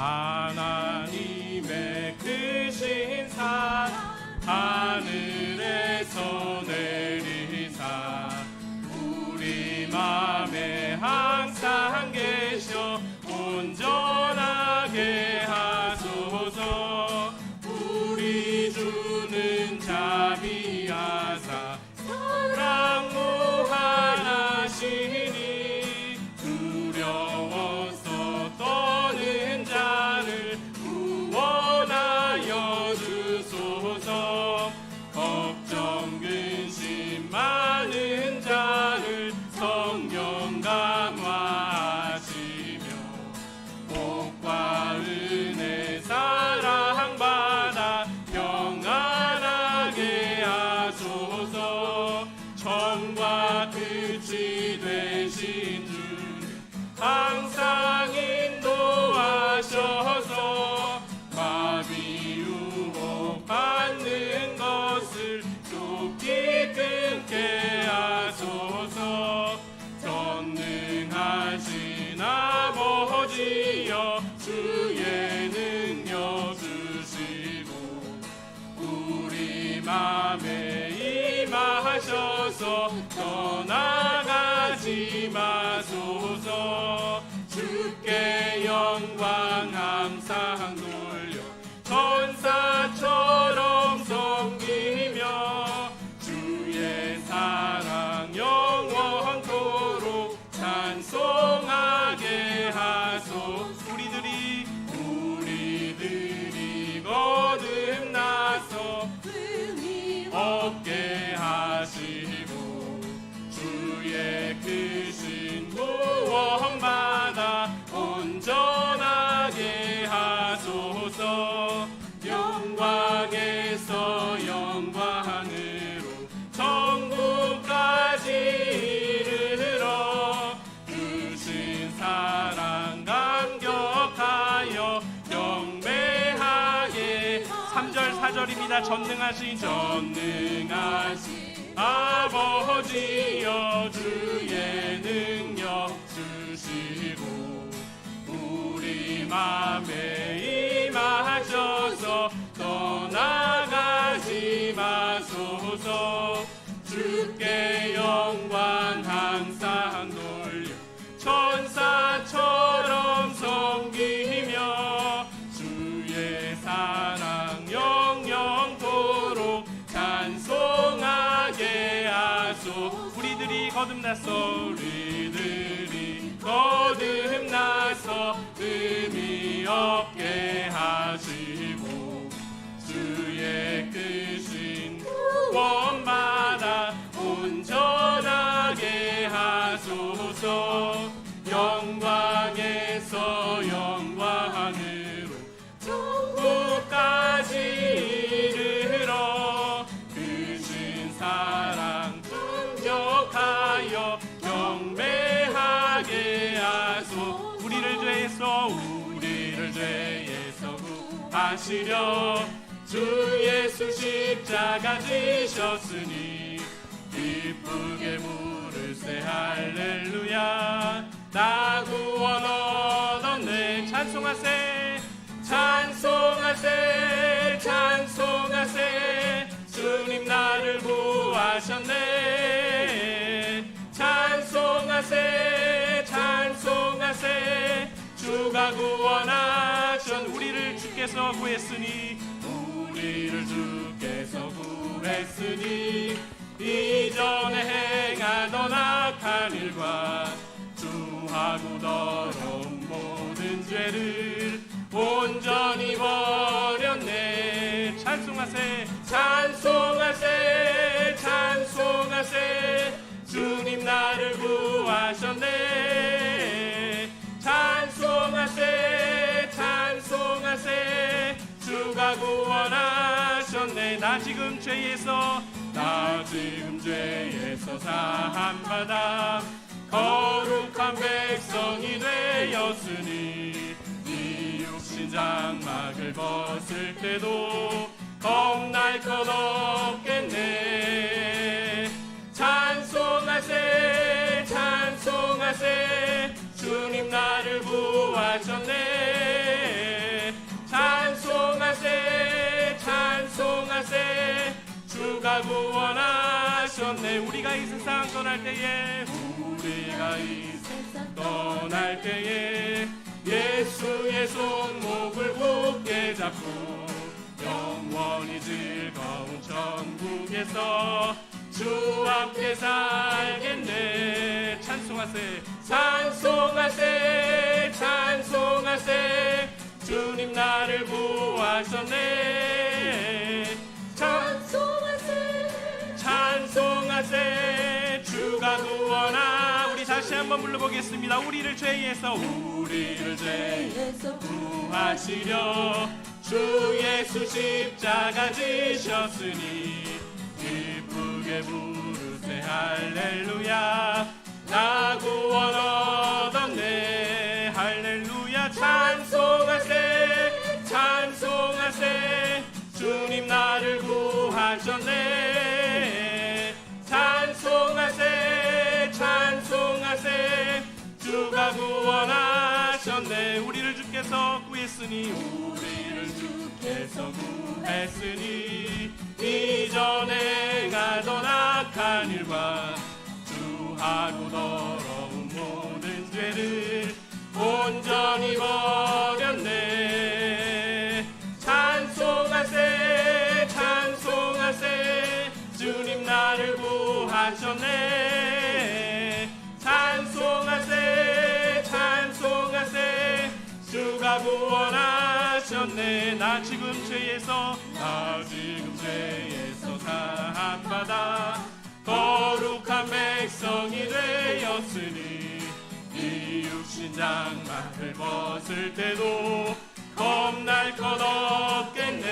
하나님의 크신 사랑 하늘에서 내리사 우리 맘에 항상 계셔 온전하게 하소서. 우리 주는 자비하사 사랑 무한하시니 두려워서 떠는 자를 구원하여 주소서. 걱정 근심 많은 자를 성령 강화하시며 복과 은혜 사랑받아 평안하게 하소서. 처음과 끝이 되신 주 항상 인도하셔서 마비 유혹 받는 것을 좁히 끊게 하소서. 전능하신 아버지여 주의 능력 주시고 우리 맘에 임하셔서 떠나가지 마소서. 주께 영광 항상 돌려 천사처럼 섬기며 주의 사랑 영원토록 찬송하게 하소. 우리들이 거듭나서 흠이 없게 하시고 주의 크신 구원받아 온전하게 하소서. 영광에서 영광으로 천국까지 이르러 크신 사랑 감격하여 경배하게. 3절 4절입니다. 전능하신 아버지여 주의 능력 주시고 우리 맘에 임하셔서 떠나가지 마소서. 주께 영광 항상 돌려 천사처럼 섬기며 주의 사랑 영영토록 찬송하게 하소. 우리들이 거듭나서 흠이 없게 하시고 주의 크신 구원받아 온전하게 하소서. 영광에서 영광으로 천국까지 이르러 크신 사랑 감격하여 경배하게 하소. 우리를 죄에서 구하시려 주 예수 십자가 지셨으니 기쁘게 부르세 할렐루야. 나 구원 얻었네. 찬송하세 찬송하세 찬송하세. 주님 나를 구하셨네. 찬송하세 찬송하세. 주가 구원하신 우리를 주께서 구했으니 이전에 행하던 악한 일과 주하고 더러운 모든 죄를 온전히 버렸네. 찬송하세 찬송하세 찬송하세. 주님 나를 구하셨네. 찬송하세 찬송하세. 주가 구원하셨네. 나 지금 죄에서 사함받아 거룩한 백성이 되었으니 이 육신 장막을 벗을 때도 겁날 것 없겠네. 찬송하세 찬송하세. 주님 나를 구하셨네. 주가 구원하셨네. 우리가 이 세상 떠날 때에 우리가 이 세상 떠날 때에 예수의 손목을 굳게 잡고 영원히 즐거운 천국에서 주와 함께 살겠네. 찬송하세 찬송하세 찬송하세 주님 나를 구하셨네. 찬송하세 찬송하세 주가 구원하. 우리 다시 한번 불러보겠습니다. 우리를 죄에서 구하시려 주 예수 십자가 지셨으니 기쁘게 부르세 할렐루야. 나 구원 얻었네. 할렐루야. 찬송하세 찬송하세 주님 나를 구하셨네. 찬송하세 찬송하세 주가 구원하셨네. 우리를 주께서 구했으니 우리를 주께서 구했으니 이전에 가던 악한 일과 주하고 더러운 모든 죄를 온전히 버렸네. 찬송하세 찬송하세 주님 나를 구하셨네. 찬송하세 찬송하세 주가 구원하셨네. 나 지금 죄에서 사함받아 거룩한 백성이 되었으니 이 육신 장막을 벗을 때도 겁날 것 없겠네.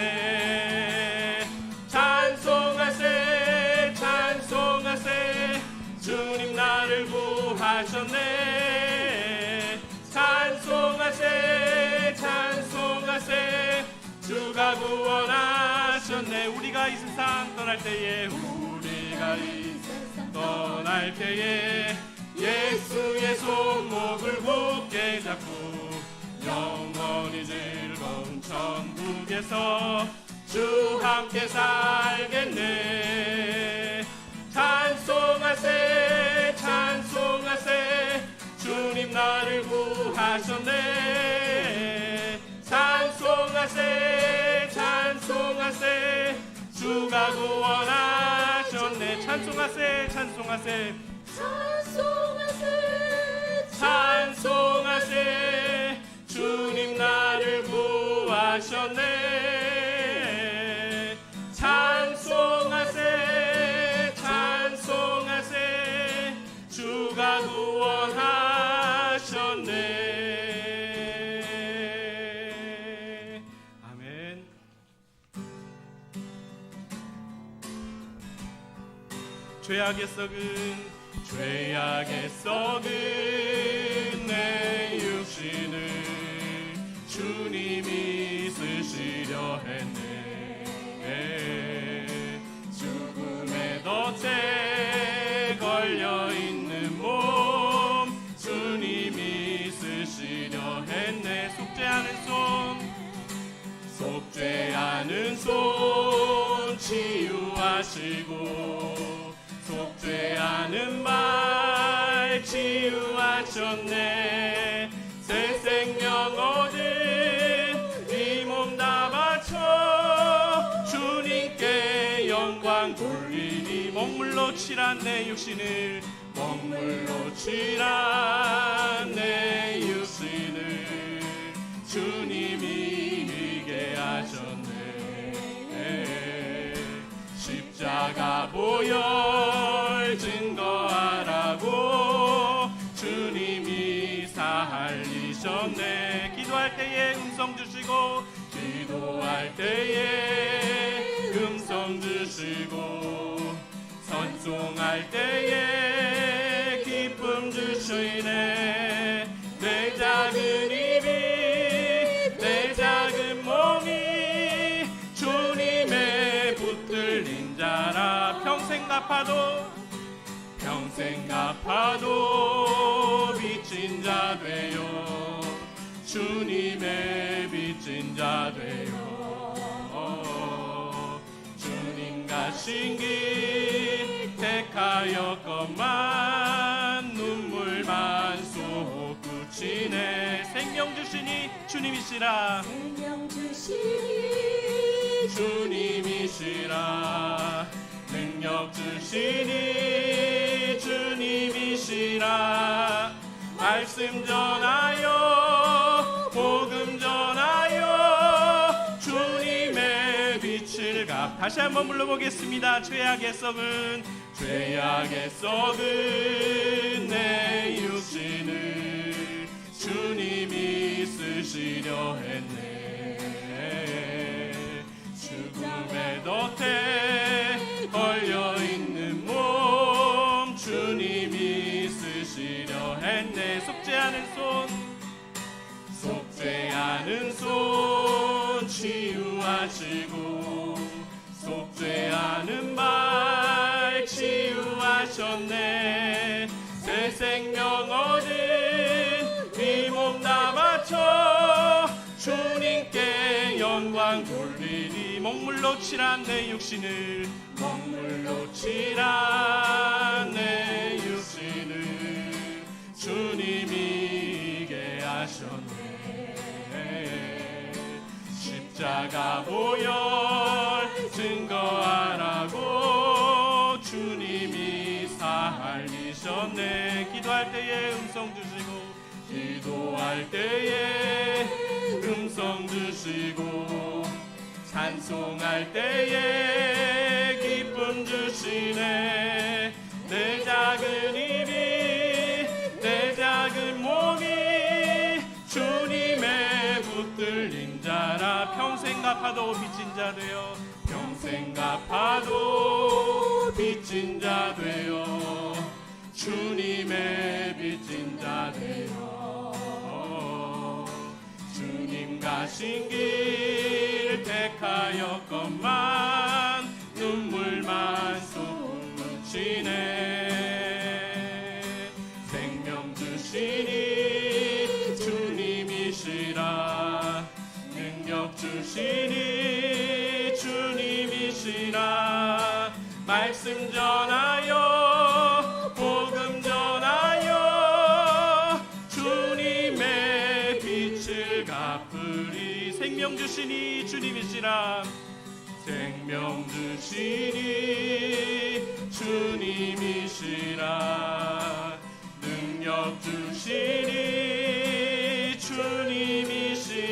찬송하세 찬송하세 주님 나를 구하셨네. 찬송하세 찬송하세 주가 구원하셨네. 우리가 이 세상 떠날 때에 우리가 이 세상 떠날 때에 예수의 손목을 굳게 잡고 영원히 즐거운 천국에서 주 함께 살겠네. 찬송하세 찬송하세 주님 나를 구하셨네. 찬송하세 찬송하세 주가 구원하셨네. 찬송하세 찬송하세 찬송하세 찬송하세 주님 나를 구하셨네. 찬송하세 찬송하세 주가 구원하셨네. 아멘. 죄악에 썩은 내 육신을 주님이 쓰시려 했네. 죽음의 덫에 걸려있는 몸 주님이 쓰시려 했네. 속죄하는 손 치유하시고 속죄하는 말 치유하셨네. 새 생명 얻은 이 몸 다 바쳐 주님께 영광 돌리니. 먹물로 칠한 내 육신을 주님이 이게 하셨네. 십자가 보혈 증거하라고 주님이 살리셨네. 기도할 때에 음성 주시고 찬송할 때에 기쁨 주시네. 내 작은 입이 내 작은 몸이 주님의 붙들린 자라. 평생 갚아도 빚진 자 되요. 주님의 빚진 자 되요. 주님과 가신 길 택하였건만 눈물만 쏟구치네. 생명 주시니 주님이시라. 생명 주시니 주님이시라. 능력 주시니 주님이시라. 말씀 전하여 복음 전하여 주님의 빛을 다시 한번 불러보겠습니다. 죄악의 썩은 내 육신을 주님이 쓰시려 했네. 죽음의 덫에 걸려있는 몸 주님이 쓰시려 했네. 속죄하는 손 치유하시고 속죄하는 말 치유하셨네. 새 생명 얻은 이 몸 다 바쳐 주님께 영광 돌리리. 먹물로 칠한 내 육신을 주님이 이게 하셨네. 십자가 보혈 증거하라고 주님이 살리셨네. 기도할 때에 음성 주시고 찬송할 때에 기쁨 주시네. 내 작은 입이 내 작은 몸이 주님의 붙들린 자라. 평생 갚아도 빚진 자 되어 주님의 빚진 자 되어 주님 가신 길 택하였건만 눈물만 쏟구치네. 생명 주시니 주님이시라. 능력 주시니 주님이시라. 말씀 전하여 복음 전하여 주님의 빛을 갚으리. 생명 주시니 주님이시라. 생명 주시니 주님이시라. 능력 주시니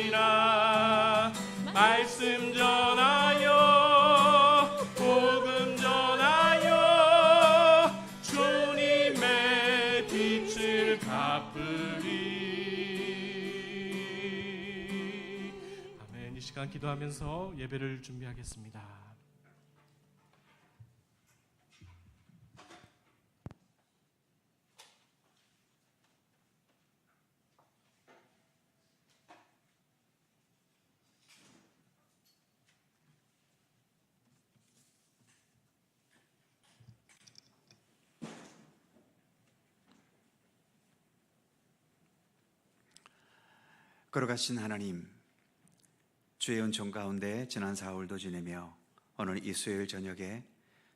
주님이시라. 말씀 전하여 복음 전하여 주님의 빛을 갚으리. 아멘. 이 시간 기도하면서 예배를 준비하겠습니다. 걸어가신 하나님, 주의 은총 가운데 지난 사흘도 지내며 오늘 이 수요일 저녁에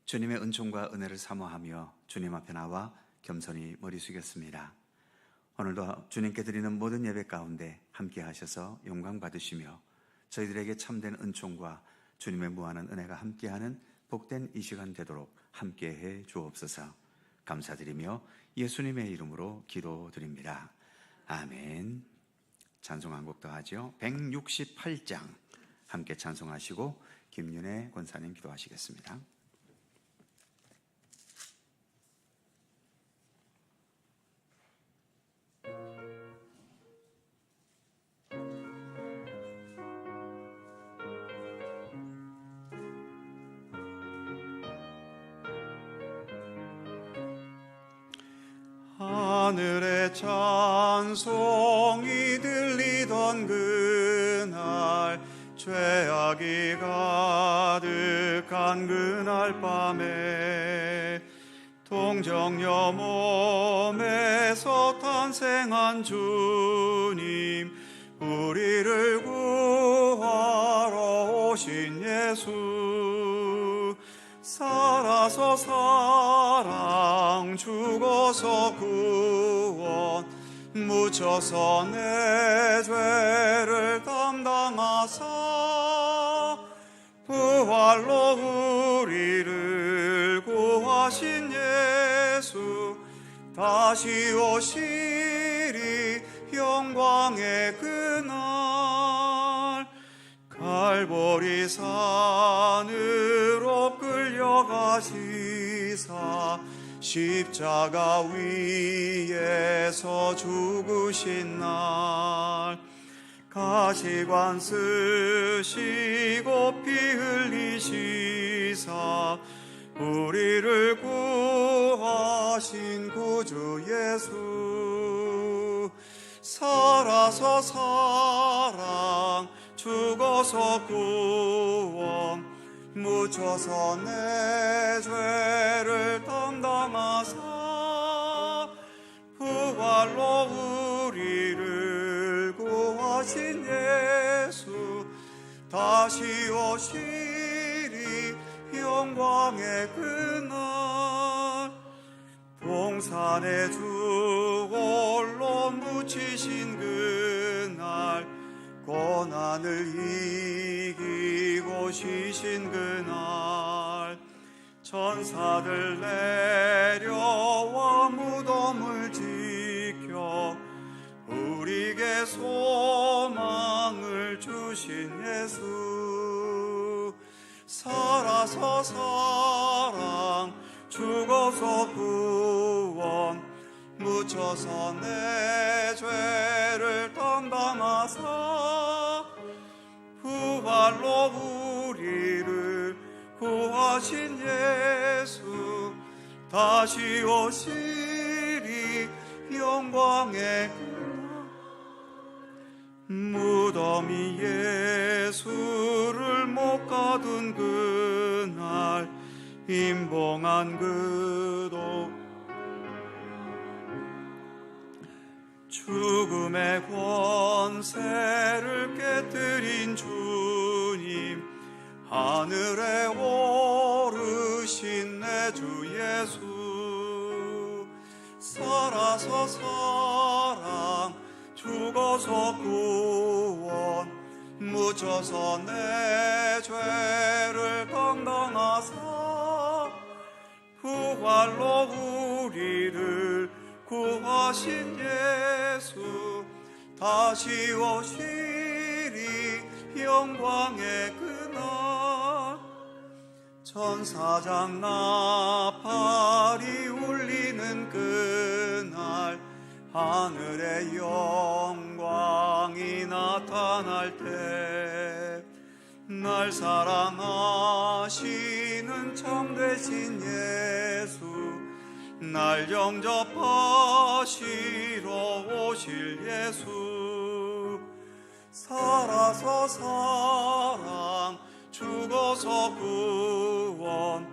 주님의 은총과 은혜를 사모하며 주님 앞에 나와 겸손히 머리 숙였습니다. 오늘도 주님께 드리는 모든 예배 가운데 함께 하셔서 영광 받으시며 저희들에게 참된 은총과 주님의 무한한 은혜가 함께하는 복된 이 시간 되도록 함께해 주옵소서. 감사드리며 예수님의 이름으로 기도드립니다. 아멘. 찬송 한 곡 더 하죠. 168장 함께 찬송하시고 김윤혜 권사님 기도하시겠습니다. 하늘의 찬송이 들리던 그날, 죄악이 가득한 그날 밤에 동정녀 몸에서 탄생한 주님, 우리를 구하러 오신 예수, 살아서 사랑, 죽어서 구원, 묻혀서 내 죄를 담당하사 부활로 우리를 구하신 예수, 다시 오시리 영광의 그날. 갈보리 산으로 끌려가시사 십자가 위에서 죽으신 날, 가시관 쓰시고 피 흘리시사 우리를 구하신 구주 예수. 살아서 사랑, 죽어서 구원, 묻혀서 내 죄를 담당하사 부활로 우리를 구하신 예수, 다시 오시리 영광의 그날. 동산에 주 홀로 묻히신 그날, 고난을 이기고 쉬신 그날, 천사들 내려와 무덤을 지켜 우리에게 소망을 주신 예수. 살아서 사랑, 죽어서 구원, 묻혀서 내 죄를 담당하사 부활로 우리를 구하신 예수, 다시 오시리 영광의 그날. 무덤이 예수를 못 가둔 그날, 임봉한 그도 죽음의 권세를 깨뜨린 주님, 하늘에 오르신 내 주 예수. 살아서 사랑, 죽어서 구원, 묻혀서 내 죄를 담당하사 부활로 우리를 구하신 예수, 다시 오시리 영광의 그날. 천사장 나팔이 울리는 그날, 하늘의 영광이 나타날 때, 날 사랑하시는 참되신 예수, 날 영접하시러 오실 예수. 살아서 사랑, 죽어서 구원,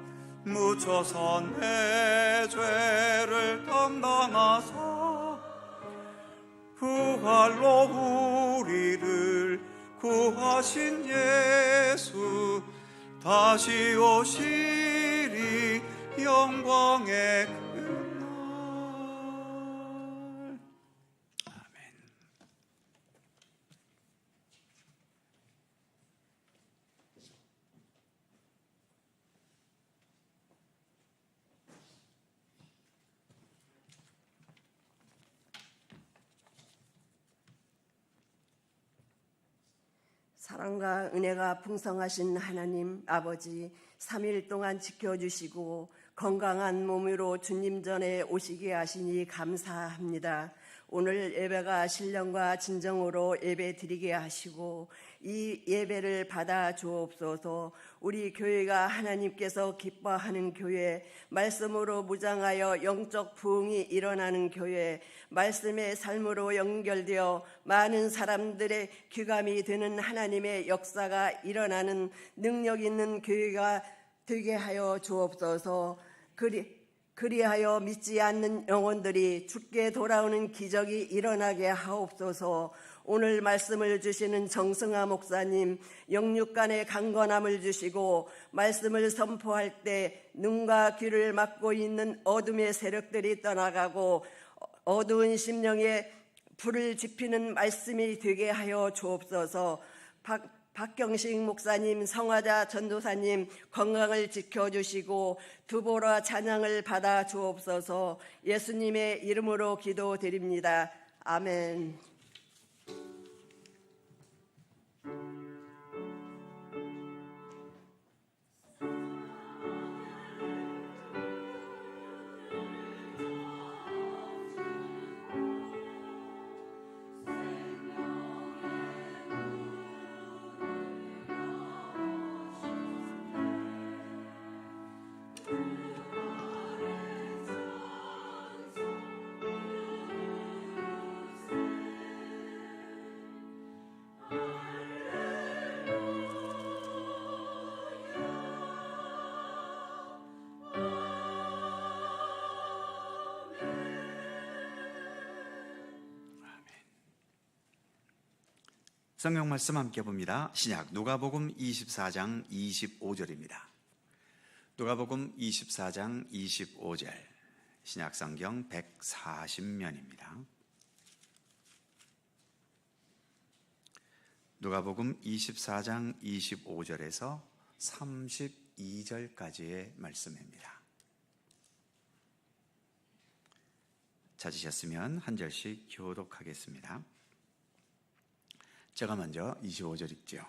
묻혀서 내 죄를 담당하사 부활로 우리를 구하신 예수, 다시 오시리 영광의 그날. 아멘. 사랑과 은혜가 풍성하신 하나님 아버지, 3일 동안 지켜주시고 건강한 몸으로 주님 전에 오시게 하시니 감사합니다. 오늘 예배가 신령과 진정으로 예배 드리게 하시고 이 예배를 받아 주옵소서. 우리 교회가 하나님께서 기뻐하는 교회, 말씀으로 무장하여 영적 부흥이 일어나는 교회, 말씀의 삶으로 연결되어 많은 사람들의 귀감이 되는 하나님의 역사가 일어나는 능력 있는 교회가 되게 하여 주옵소서. 그리하여 믿지 않는 영혼들이 죽게 돌아오는 기적이 일어나게 하옵소서. 오늘 말씀을 주시는 정승아 목사님, 영육간의 강건함을 주시고 말씀을 선포할 때 눈과 귀를 막고 있는 어둠의 세력들이 떠나가고 어두운 심령에 불을 지피는 말씀이 되게 하여 주옵소서. 박경식 목사님, 성화자 전도사님 건강을 지켜주시고 두보라 찬양을 받아 주옵소서. 예수님의 이름으로 기도드립니다. 아멘. 성경 말씀 함께 봅니다. 신약 누가복음 24장 25절입니다. 누가복음 24장 25절, 신약 성경 140면입니다. 누가복음 24장 25절에서 32절까지의 말씀입니다. 찾으셨으면 한 절씩 교독하겠습니다. 제가 먼저 25절 읽죠.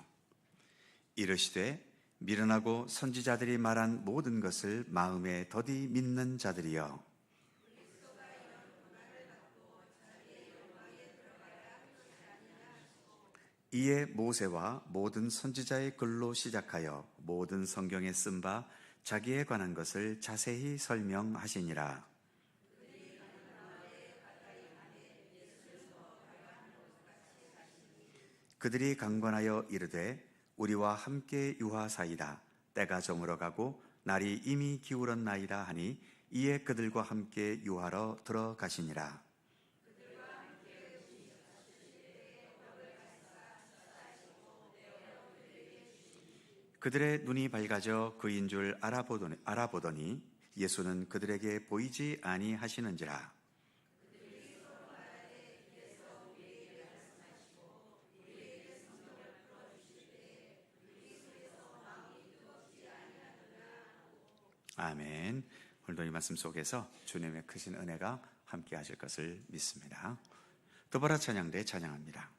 이르시되 미련하고 선지자들이 말한 모든 것을 마음에 더디 믿는 자들이여, 이에 모세와 모든 선지자의 글로 시작하여 모든 성경에 쓴 바 자기에 관한 것을 자세히 설명하시니라. 그들이 강권하여 이르되 우리와 함께 유하사이다. 때가 저물어 가고 날이 이미 기울었나이다 하니 이에 그들과 함께 유하러 들어가시니라. 그들의 눈이 밝아져 그인 줄 알아보더니 예수는 그들에게 보이지 아니하시는지라. 아멘. 오늘도 이 말씀 속에서 주님의 크신 은혜가 함께 하실 것을 믿습니다. 두보라 찬양대 찬양합니다.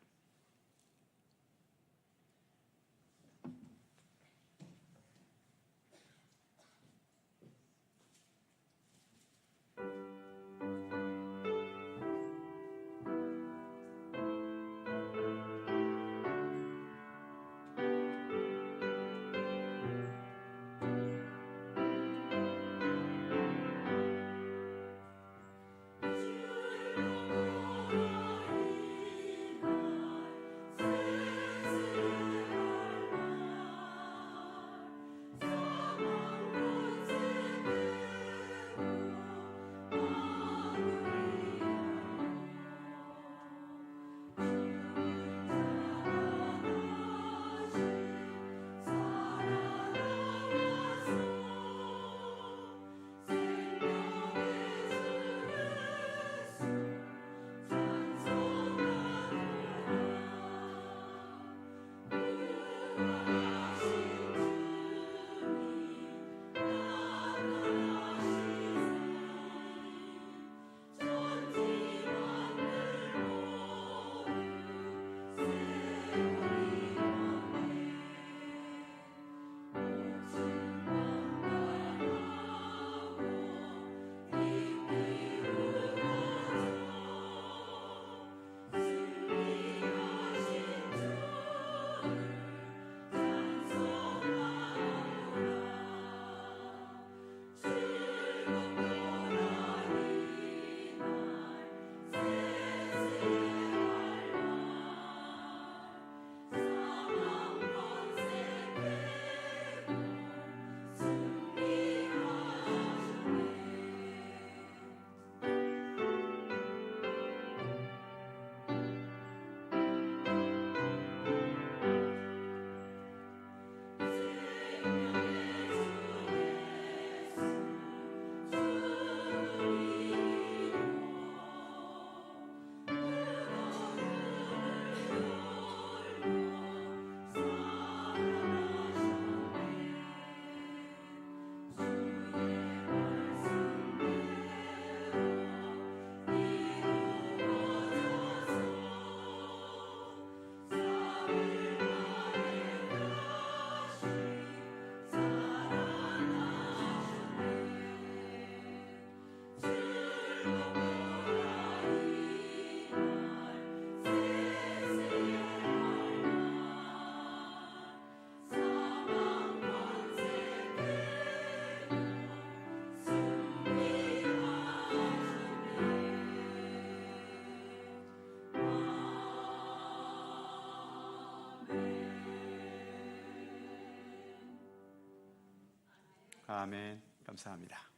아멘. 감사합니다.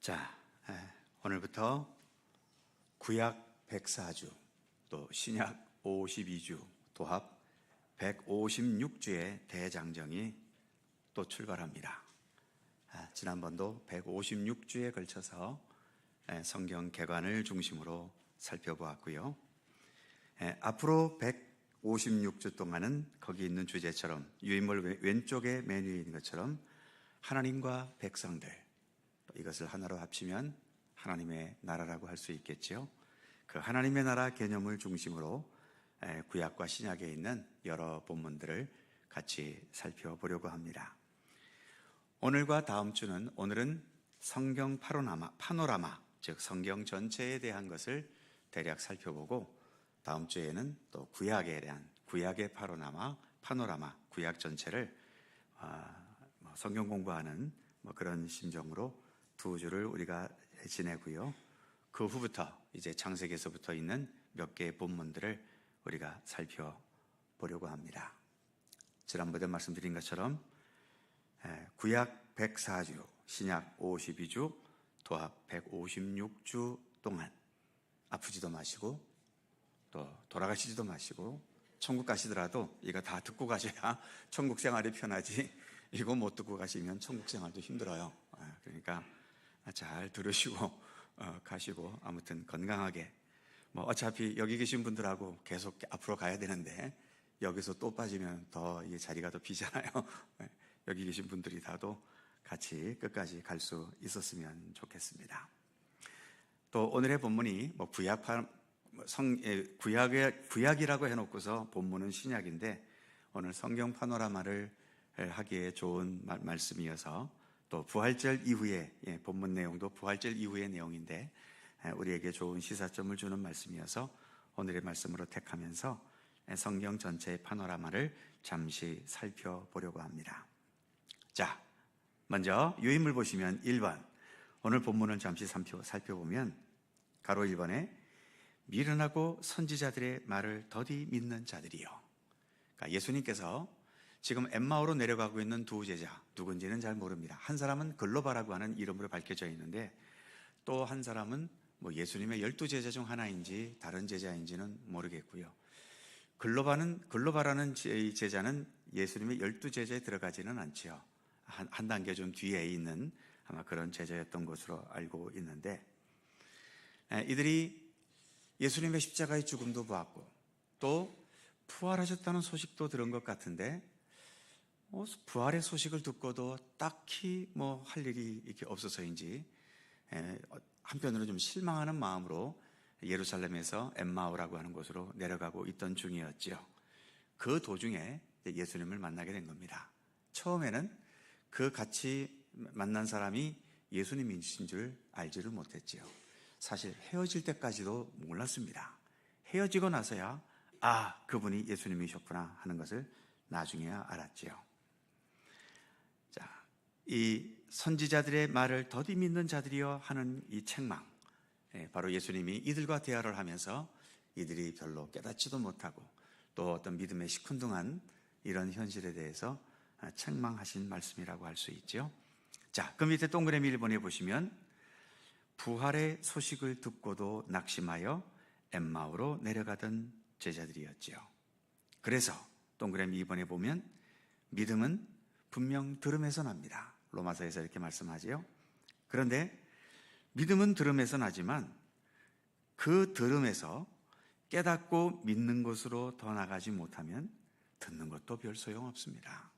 자, 오늘부터 구약 104주, 또 신약 52주, 도합 156주의 대장정이 또 출발합니다. 지난번도 156주에 걸쳐서 성경 개관을 중심으로 살펴보았고요. 앞으로 156주 동안은 거기 있는 주제처럼 유인물 왼쪽에 메뉴에 있는 것처럼 하나님과 백성들, 이것을 하나로 합치면 하나님의 나라라고 할 수 있겠죠. 그 하나님의 나라 개념을 중심으로 구약과 신약에 있는 여러 본문들을 같이 살펴보려고 합니다. 오늘과 다음 주는 오늘은 성경 파노라마, 즉 성경 전체에 대한 것을 대략 살펴보고 다음 주에는 또 구약에 대한 구약의 파노라마, 구약 전체를 성경 공부하는 그런 심정으로 두 주를 우리가 지내고요. 그 후부터 이제 창세기에서부터 있는 몇 개의 본문들을 우리가 살펴보려고 합니다. 지난번에 말씀드린 것처럼 구약 104주, 신약 52주, 도합 156주 동안 아프지도 마시고 또 돌아가시지도 마시고 천국 가시더라도 이거 다 듣고 가셔야 천국 생활이 편하지 이거 못 듣고 가시면 천국 생활도 힘들어요. 그러니까 잘 들으시고 가시고 아무튼 건강하게 어차피 여기 계신 분들하고 계속 앞으로 가야 되는데 여기서 또 빠지면 더 이 자리가 더 비잖아요. 여기 계신 분들이 다도 같이 끝까지 갈 수 있었으면 좋겠습니다. 또 오늘의 본문이 구약이라고 해놓고서 본문은 신약인데 오늘 성경 파노라마를 하기에 좋은 말씀이어서 또 부활절 이후에 본문 내용도 부활절 이후의 내용인데 우리에게 좋은 시사점을 주는 말씀이어서 오늘의 말씀으로 택하면서 성경 전체의 파노라마를 잠시 살펴보려고 합니다. 자, 먼저 유인물 보시면 1번 오늘 본문을 잠시 살펴보면 가로 1번에 미련하고 선지자들의 말을 더디 믿는 자들이요. 그러니까 예수님께서 지금 엠마오로 내려가고 있는 두 제자, 누군지는 잘 모릅니다. 한 사람은 글로바라고 하는 이름으로 밝혀져 있는데 또 한 사람은 예수님의 12제자 중 하나인지 다른 제자인지는 모르겠고요. 글로바라는 제자는 예수님의 12제자에 들어가지는 않지요. 한 단계 좀 뒤에 있는 아마 그런 제자였던 것으로 알고 있는데 이들이 예수님의 십자가의 죽음도 보았고 또 부활하셨다는 소식도 들은 것 같은데 부활의 소식을 듣고도 딱히 할 일이 이렇게 없어서인지 한편으로 좀 실망하는 마음으로 예루살렘에서 엠마오라고 하는 곳으로 내려가고 있던 중이었죠. 그 도중에 예수님을 만나게 된 겁니다. 처음에는 그 같이 만난 사람이 예수님이신 줄 알지를 못했지요. 사실 헤어질 때까지도 몰랐습니다. 헤어지고 나서야 그분이 예수님이셨구나 하는 것을 나중에야 알았지요. 자, 이 선지자들의 말을 더디 믿는 자들이여 하는 이 책망, 바로 예수님이 이들과 대화를 하면서 이들이 별로 깨닫지도 못하고 또 어떤 믿음에 시큰둥한 이런 현실에 대해서 책망하신 말씀이라고 할 수 있죠. 자, 그 밑에 동그라미 1번에 보시면 부활의 소식을 듣고도 낙심하여 엠마오로 내려가던 제자들이었지요. 그래서 동그라미 2번에 보면 믿음은 분명 들음에서 납니다. 로마서에서 이렇게 말씀하지요. 그런데 믿음은 들음에서 나지만 그 들음에서 깨닫고 믿는 것으로 더 나가지 못하면 듣는 것도 별 소용없습니다.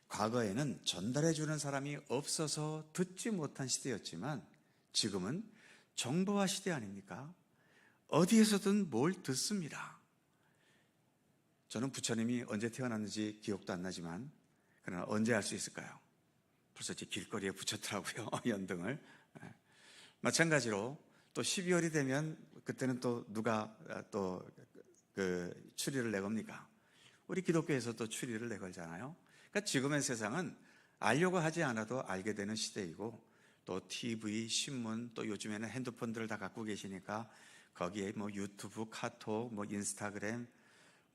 과거에는 전달해 주는 사람이 없어서 듣지 못한 시대였지만 지금은 정보화 시대 아닙니까? 어디에서든 뭘 듣습니다. 저는 부처님이 언제 태어났는지 기억도 안 나지만 그러나 언제 알 수 있을까요? 벌써 제 길거리에 붙였더라고요. 연등을. 마찬가지로 또 12월이 되면 그때는 또 누가 또 그 추리를 내겁니까? 우리 기독교에서 또 추리를 내걸잖아요. 그러니까 지금의 세상은 알려고 하지 않아도 알게 되는 시대이고 또 TV, 신문, 또 요즘에는 핸드폰들을 다 갖고 계시니까 거기에 유튜브, 카톡, 인스타그램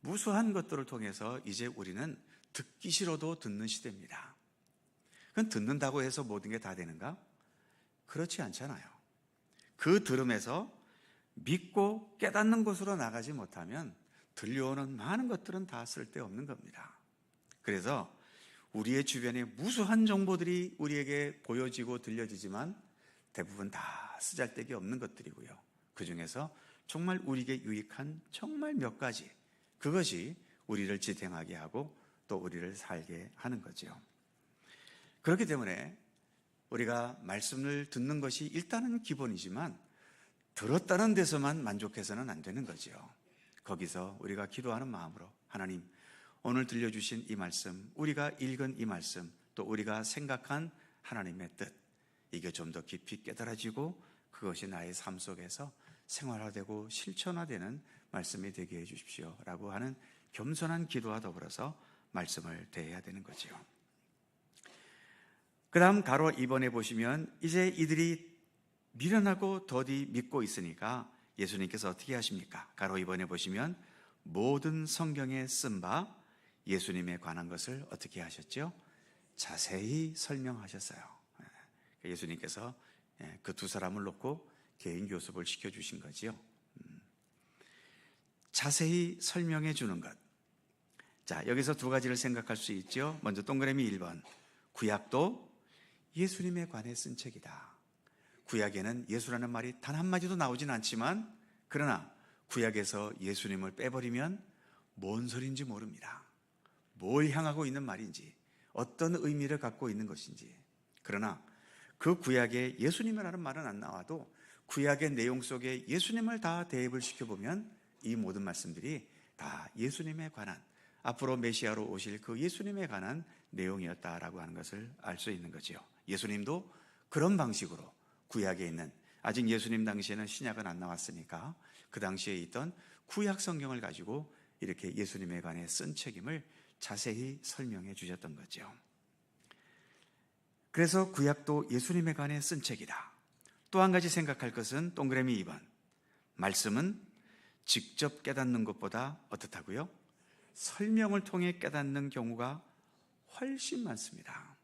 무수한 것들을 통해서 이제 우리는 듣기 싫어도 듣는 시대입니다. 그건 듣는다고 해서 모든 게 다 되는가? 그렇지 않잖아요. 그 들음에서 믿고 깨닫는 곳으로 나가지 못하면 들려오는 많은 것들은 다 쓸데없는 겁니다. 그래서 우리의 주변에 무수한 정보들이 우리에게 보여지고 들려지지만 대부분 다 쓰잘데기 없는 것들이고요. 그 중에서 정말 우리에게 유익한 정말 몇 가지, 그것이 우리를 지탱하게 하고 또 우리를 살게 하는 거죠. 그렇기 때문에 우리가 말씀을 듣는 것이 일단은 기본이지만 들었다는 데서만 만족해서는 안 되는 거죠. 거기서 우리가 기도하는 마음으로 하나님, 오늘 들려주신 이 말씀, 우리가 읽은 이 말씀, 또 우리가 생각한 하나님의 뜻, 이게 좀 더 깊이 깨달아지고 그것이 나의 삶 속에서 생활화되고 실천화되는 말씀이 되게 해 주십시오 라고 하는 겸손한 기도와 더불어서 말씀을 대해야 되는 거죠. 그 다음 가로 2번에 보시면 이제 이들이 미련하고 더디 믿고 있으니까 예수님께서 어떻게 하십니까? 가로 2번에 보시면 모든 성경에 쓴 바 예수님에 관한 것을 어떻게 하셨죠? 자세히 설명하셨어요. 예수님께서 그 두 사람을 놓고 개인 교습을 시켜주신 거지요. 자세히 설명해 주는 것. 자, 여기서 두 가지를 생각할 수 있죠. 먼저 동그라미 1번. 구약도 예수님에 관해 쓴 책이다. 구약에는 예수라는 말이 단 한마디도 나오진 않지만 그러나 구약에서 예수님을 빼버리면 뭔 소리인지 모릅니다. 뭘 향하고 있는 말인지, 어떤 의미를 갖고 있는 것인지. 그러나 그 구약에 예수님이라는 말은 안 나와도 구약의 내용 속에 예수님을 다 대입을 시켜보면 이 모든 말씀들이 다 예수님에 관한, 앞으로 메시아로 오실 그 예수님에 관한 내용이었다라고 하는 것을 알 수 있는 거지요. 예수님도 그런 방식으로 구약에 있는, 아직 예수님 당시에는 신약은 안 나왔으니까 그 당시에 있던 구약 성경을 가지고 이렇게 예수님에 관해 쓴 책임을 자세히 설명해 주셨던 거죠. 그래서 구약도 예수님에 관해 쓴 책이다. 또 한 가지 생각할 것은 동그라미 2번. 말씀은 직접 깨닫는 것보다 어떻다고요? 설명을 통해 깨닫는 경우가 훨씬 많습니다.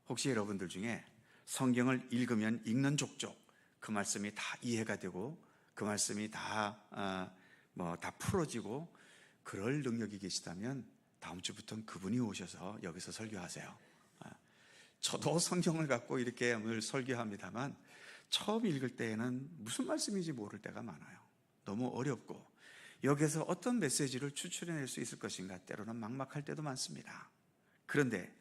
혹시 여러분들 중에 성경을 읽으면 읽는 족족 그 말씀이 다 이해가 되고 그 말씀이 다 풀어지고 그럴 능력이 계시다면 다음 주부터는 그분이 오셔서 여기서 설교하세요. 저도 성경을 갖고 이렇게 늘 설교합니다만 처음 읽을 때에는 무슨 말씀인지 모를 때가 많아요. 너무 어렵고 여기서 어떤 메시지를 추출해낼 수 있을 것인가 때로는 막막할 때도 많습니다. 그런데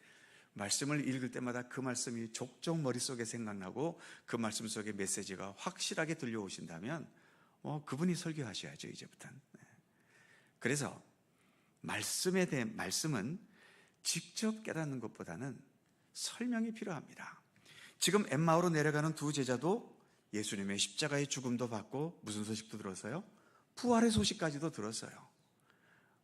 말씀을 읽을 때마다 그 말씀이 족족 머릿속에 생각나고 그 말씀 속의 메시지가 확실하게 들려오신다면 그분이 설교하셔야죠, 이제부터는. 그래서 말씀은 직접 깨닫는 것보다는 설명이 필요합니다. 지금 엠마오로 내려가는 두 제자도 예수님의 십자가의 죽음도 받고 무슨 소식도 들었어요? 부활의 소식까지도 들었어요.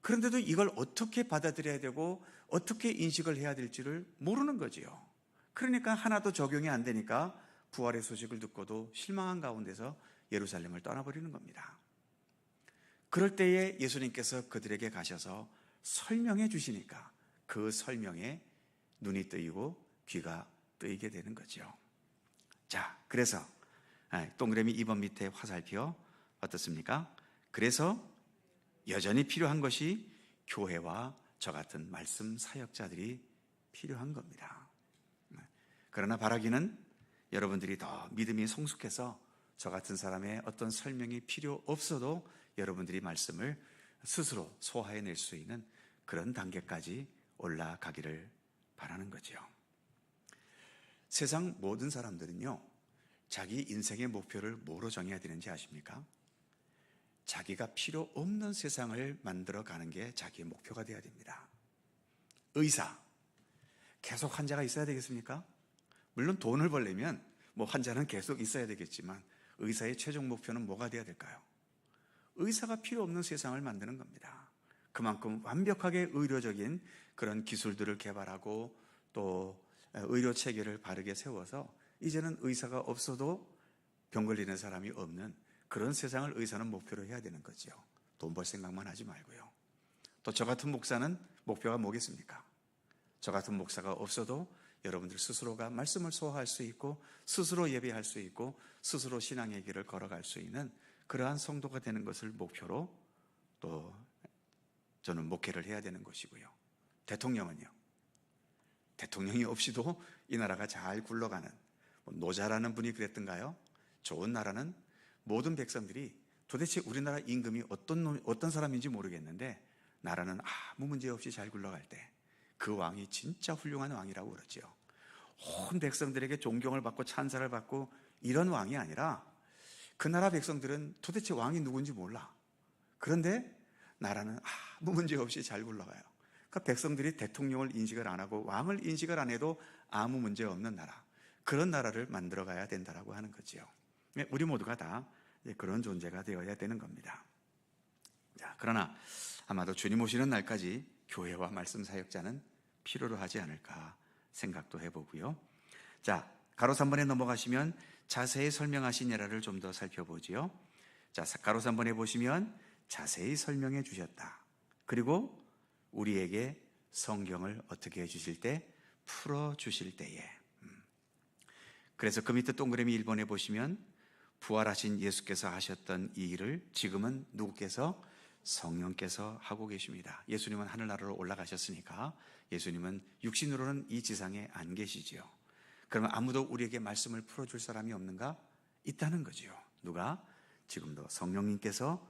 그런데도 이걸 어떻게 받아들여야 되고 어떻게 인식을 해야 될지를 모르는 거지요. 그러니까 하나도 적용이 안 되니까 부활의 소식을 듣고도 실망한 가운데서 예루살렘을 떠나버리는 겁니다. 그럴 때에 예수님께서 그들에게 가셔서 설명해 주시니까 그 설명에 눈이 뜨이고 귀가 뜨이게 되는 거죠. 자, 그래서 동그라미 2번 밑에 화살표 어떻습니까? 그래서 여전히 필요한 것이 교회와 저 같은 말씀 사역자들이 필요한 겁니다. 그러나 바라기는 여러분들이 더 믿음이 성숙해서 저 같은 사람의 어떤 설명이 필요 없어도 여러분들이 말씀을 스스로 소화해낼 수 있는 그런 단계까지 올라가기를 바라는 거죠. 세상 모든 사람들은요, 자기 인생의 목표를 뭐로 정해야 되는지 아십니까? 자기가 필요 없는 세상을 만들어가는 게 자기의 목표가 돼야 됩니다. 의사, 계속 환자가 있어야 되겠습니까? 물론 돈을 벌려면 환자는 계속 있어야 되겠지만 의사의 최종 목표는 뭐가 돼야 될까요? 의사가 필요 없는 세상을 만드는 겁니다. 그만큼 완벽하게 의료적인 그런 기술들을 개발하고 또 의료 체계를 바르게 세워서 이제는 의사가 없어도 병 걸리는 사람이 없는 그런 세상을 의사는 목표로 해야 되는 거죠. 돈 벌 생각만 하지 말고요. 또 저 같은 목사는 목표가 뭐겠습니까? 저 같은 목사가 없어도 여러분들 스스로가 말씀을 소화할 수 있고 스스로 예배할 수 있고 스스로 신앙의 길을 걸어갈 수 있는 그러한 성도가 되는 것을 목표로 또 저는 목회를 해야 되는 것이고요. 대통령은요, 대통령이 없이도 이 나라가 잘 굴러가는, 노자라는 분이 그랬던가요? 좋은 나라는 모든 백성들이 도대체 우리나라 임금이 어떤 사람인지 모르겠는데 나라는 아무 문제 없이 잘 굴러갈 때 그 왕이 진짜 훌륭한 왕이라고 그러죠. 온 백성들에게 존경을 받고 찬사를 받고 이런 왕이 아니라 그 나라 백성들은 도대체 왕이 누군지 몰라. 그런데 나라는 아무 문제 없이 잘 굴러가요. 그러니까 백성들이 대통령을 인식을 안 하고 왕을 인식을 안 해도 아무 문제 없는 나라, 그런 나라를 만들어 가야 된다라고 하는 거지요. 우리 모두가 다 그런 존재가 되어야 되는 겁니다. 자, 그러나 아마도 주님 오시는 날까지 교회와 말씀 사역자는 필요로 하지 않을까 생각도 해보고요. 자, 가로 3번에 넘어가시면 자세히 설명하신 예라를 좀 더 살펴보지요. 자, 가로 3번에 보시면 자세히 설명해 주셨다. 그리고 우리에게 성경을 어떻게 해주실 때? 풀어주실 때에. 그래서 그 밑에 동그라미 1번에 보시면 부활하신 예수께서 하셨던 이 일을 지금은 누구께서? 성령께서 하고 계십니다. 예수님은 하늘나라로 올라가셨으니까 예수님은 육신으로는 이 지상에 안 계시지요. 그러면 아무도 우리에게 말씀을 풀어줄 사람이 없는가? 있다는 거지요. 누가? 지금도 성령님께서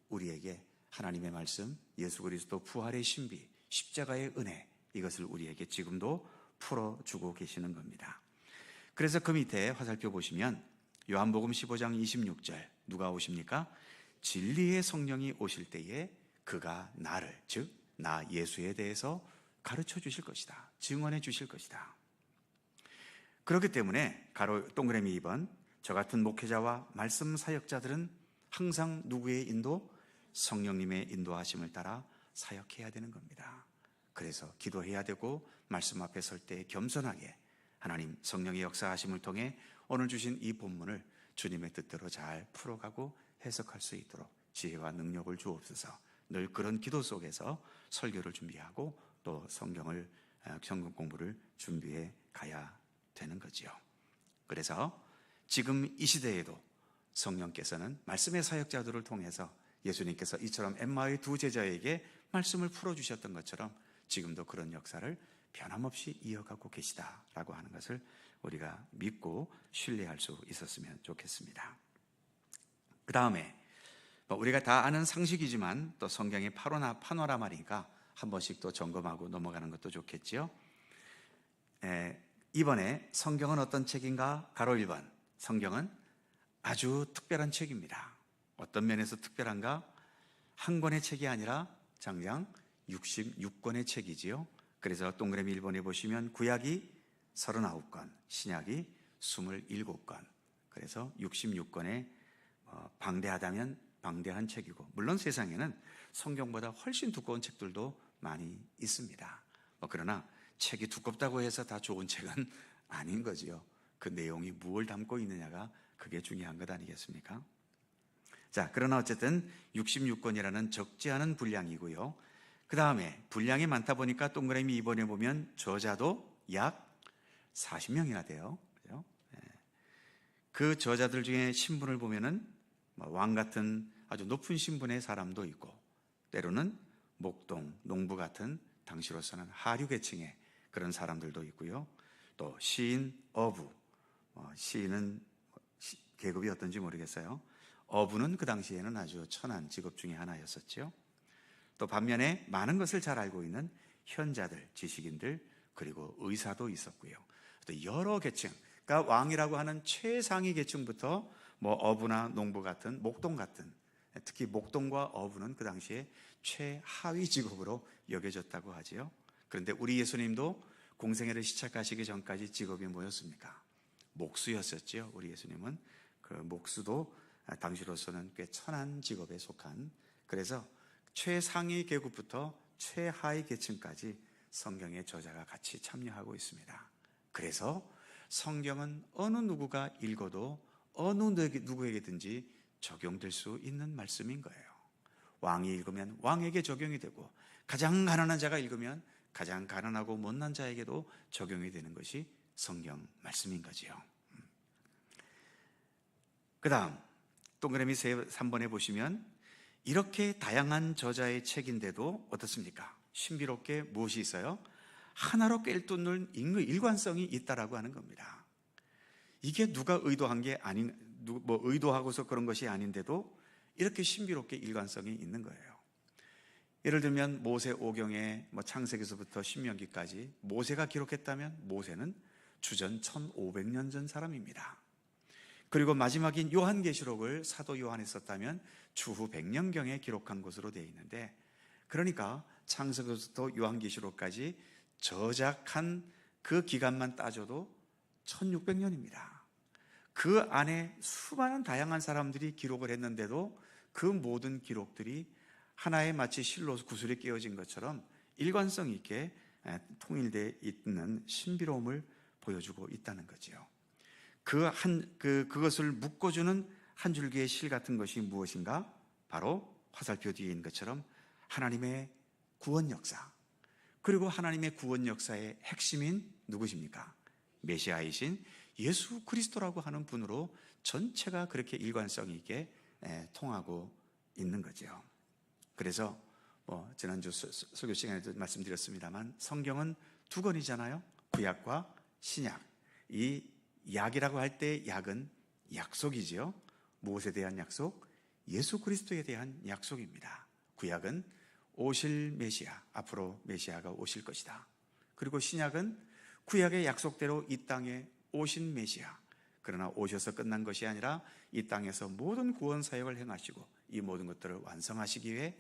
우리에게 하나님의 말씀, 예수 그리스도 부활의 신비, 십자가의 은혜, 이것을 우리에게 지금도 풀어주고 계시는 겁니다. 그래서 그 밑에 화살표 보시면 요한복음 15장 26절 누가 오십니까? 진리의 성령이 오실 때에 그가 나를, 즉 나 예수에 대해서 가르쳐 주실 것이다. 증언해 주실 것이다. 그렇기 때문에 가로 동그라미 2번 저 같은 목회자와 말씀 사역자들은 항상 누구의 인도? 성령님의 인도하심을 따라 사역해야 되는 겁니다. 그래서 기도해야 되고 말씀 앞에 설 때 겸손하게 하나님 성령의 역사하심을 통해 오늘 주신 이 본문을 주님의 뜻대로 잘 풀어가고 해석할 수 있도록 지혜와 능력을 주옵소서. 늘 그런 기도 속에서 설교를 준비하고 또 성경 공부를 준비해 가야 되는 거지요. 그래서 지금 이 시대에도 성령께서는 말씀의 사역자들을 통해서 예수님께서 이처럼 엠마의 두 제자에게 말씀을 풀어주셨던 것처럼 지금도 그런 역사를 변함없이 이어가고 계시다라고 하는 것을 우리가 믿고 신뢰할 수 있었으면 좋겠습니다. 그 다음에 우리가 다 아는 상식이지만 또 성경의 파노라마니까 한 번씩 또 점검하고 넘어가는 것도 좋겠지요. 이번에 성경은 어떤 책인가? 가로 1번 성경은 아주 특별한 책입니다. 어떤 면에서 특별한가? 한 권의 책이 아니라 장장 66권의 책이지요. 그래서 동그라미 1번에 보시면 구약이 39권, 신약이 27권. 그래서 66권의 방대하다면 방대한 책이고, 물론 세상에는 성경보다 훨씬 두꺼운 책들도 많이 있습니다. 그러나 책이 두껍다고 해서 다 좋은 책은 아닌 거지요. 그 내용이 무엇을 담고 있느냐가 그게 중요한 것 아니겠습니까? 자, 그러나 어쨌든 66권이라는 적지 않은 분량이고요. 그 다음에 분량이 많다 보니까 동그라미 2번에 보면 저자도 약 40명이나 돼요. 그죠? 그 저자들 중에 신분을 보면은 왕 같은 아주 높은 신분의 사람도 있고, 때로는 목동, 농부 같은 당시로서는 하류 계층의 그런 사람들도 있고요. 또 시인, 어부, 시인은 계급이 어떤지 모르겠어요. 어부는 그 당시에는 아주 천한 직업 중에 하나였었죠. 또 반면에 많은 것을 잘 알고 있는 현자들, 지식인들, 그리고 의사도 있었고요. 또 여러 계층, 그러니까 왕이라고 하는 최상위 계층부터 어부나 농부 같은, 목동 같은, 특히 목동과 어부는 그 당시에 최하위 직업으로 여겨졌다고 하지요. 그런데 우리 예수님도 공생애를 시작하시기 전까지 직업이 뭐였습니까? 목수였었지요. 우리 예수님은 그 목수도 당시로서는 꽤 천한 직업에 속한, 그래서 최상위 계급부터 최하위 계층까지 성경의 저자가 같이 참여하고 있습니다. 그래서 성경은 어느 누구가 읽어도 어느 누구에게든지 적용될 수 있는 말씀인 거예요. 왕이 읽으면 왕에게 적용이 되고, 가장 가난한 자가 읽으면 가장 가난하고 못난 자에게도 적용이 되는 것이 성경 말씀인 거지요. 그 다음 동그라미 3번에 보시면 이렇게 다양한 저자의 책인데도 어떻습니까? 신비롭게 무엇이 있어요? 하나로 꿰뚫는 일관성이 있다라고 하는 겁니다. 이게 누가 의도한 게 아닌, 의도하고서 그런 것이 아닌데도 이렇게 신비롭게 일관성이 있는 거예요. 예를 들면 모세 5경에 창세기서부터 신명기까지 모세가 기록했다면 모세는 주전 1500년 전 사람입니다. 그리고 마지막인 요한계시록을 사도 요한이 썼다면 주후 100년경에 기록한 것으로 되어 있는데, 그러니까 창세기부터 요한계시록까지 저작한 그 기간만 따져도 1600년입니다. 그 안에 수많은 다양한 사람들이 기록을 했는데도 그 모든 기록들이 하나의 마치 실로 구슬이 끼워진 것처럼 일관성 있게 통일되어 있는 신비로움을 보여주고 있다는 거지요. 그것을 묶어주는 한 줄기의 실 같은 것이 무엇인가? 바로 화살표 뒤에 있는 것처럼 하나님의 구원 역사, 그리고 하나님의 구원 역사의 핵심인 누구십니까? 메시아이신 예수 그리스도라고 하는 분으로 전체가 그렇게 일관성 있게 통하고 있는 거죠. 그래서 지난주 설교 시간에도 말씀드렸습니다만 성경은 두 권이잖아요. 구약과 신약. 이 약이라고 할 때 약은 약속이지요. 무엇에 대한 약속? 예수 그리스도에 대한 약속입니다. 구약은 오실 메시아, 앞으로 메시아가 오실 것이다. 그리고 신약은 구약의 약속대로 이 땅에 오신 메시아, 그러나 오셔서 끝난 것이 아니라 이 땅에서 모든 구원 사역을 행하시고 이 모든 것들을 완성하시기 위해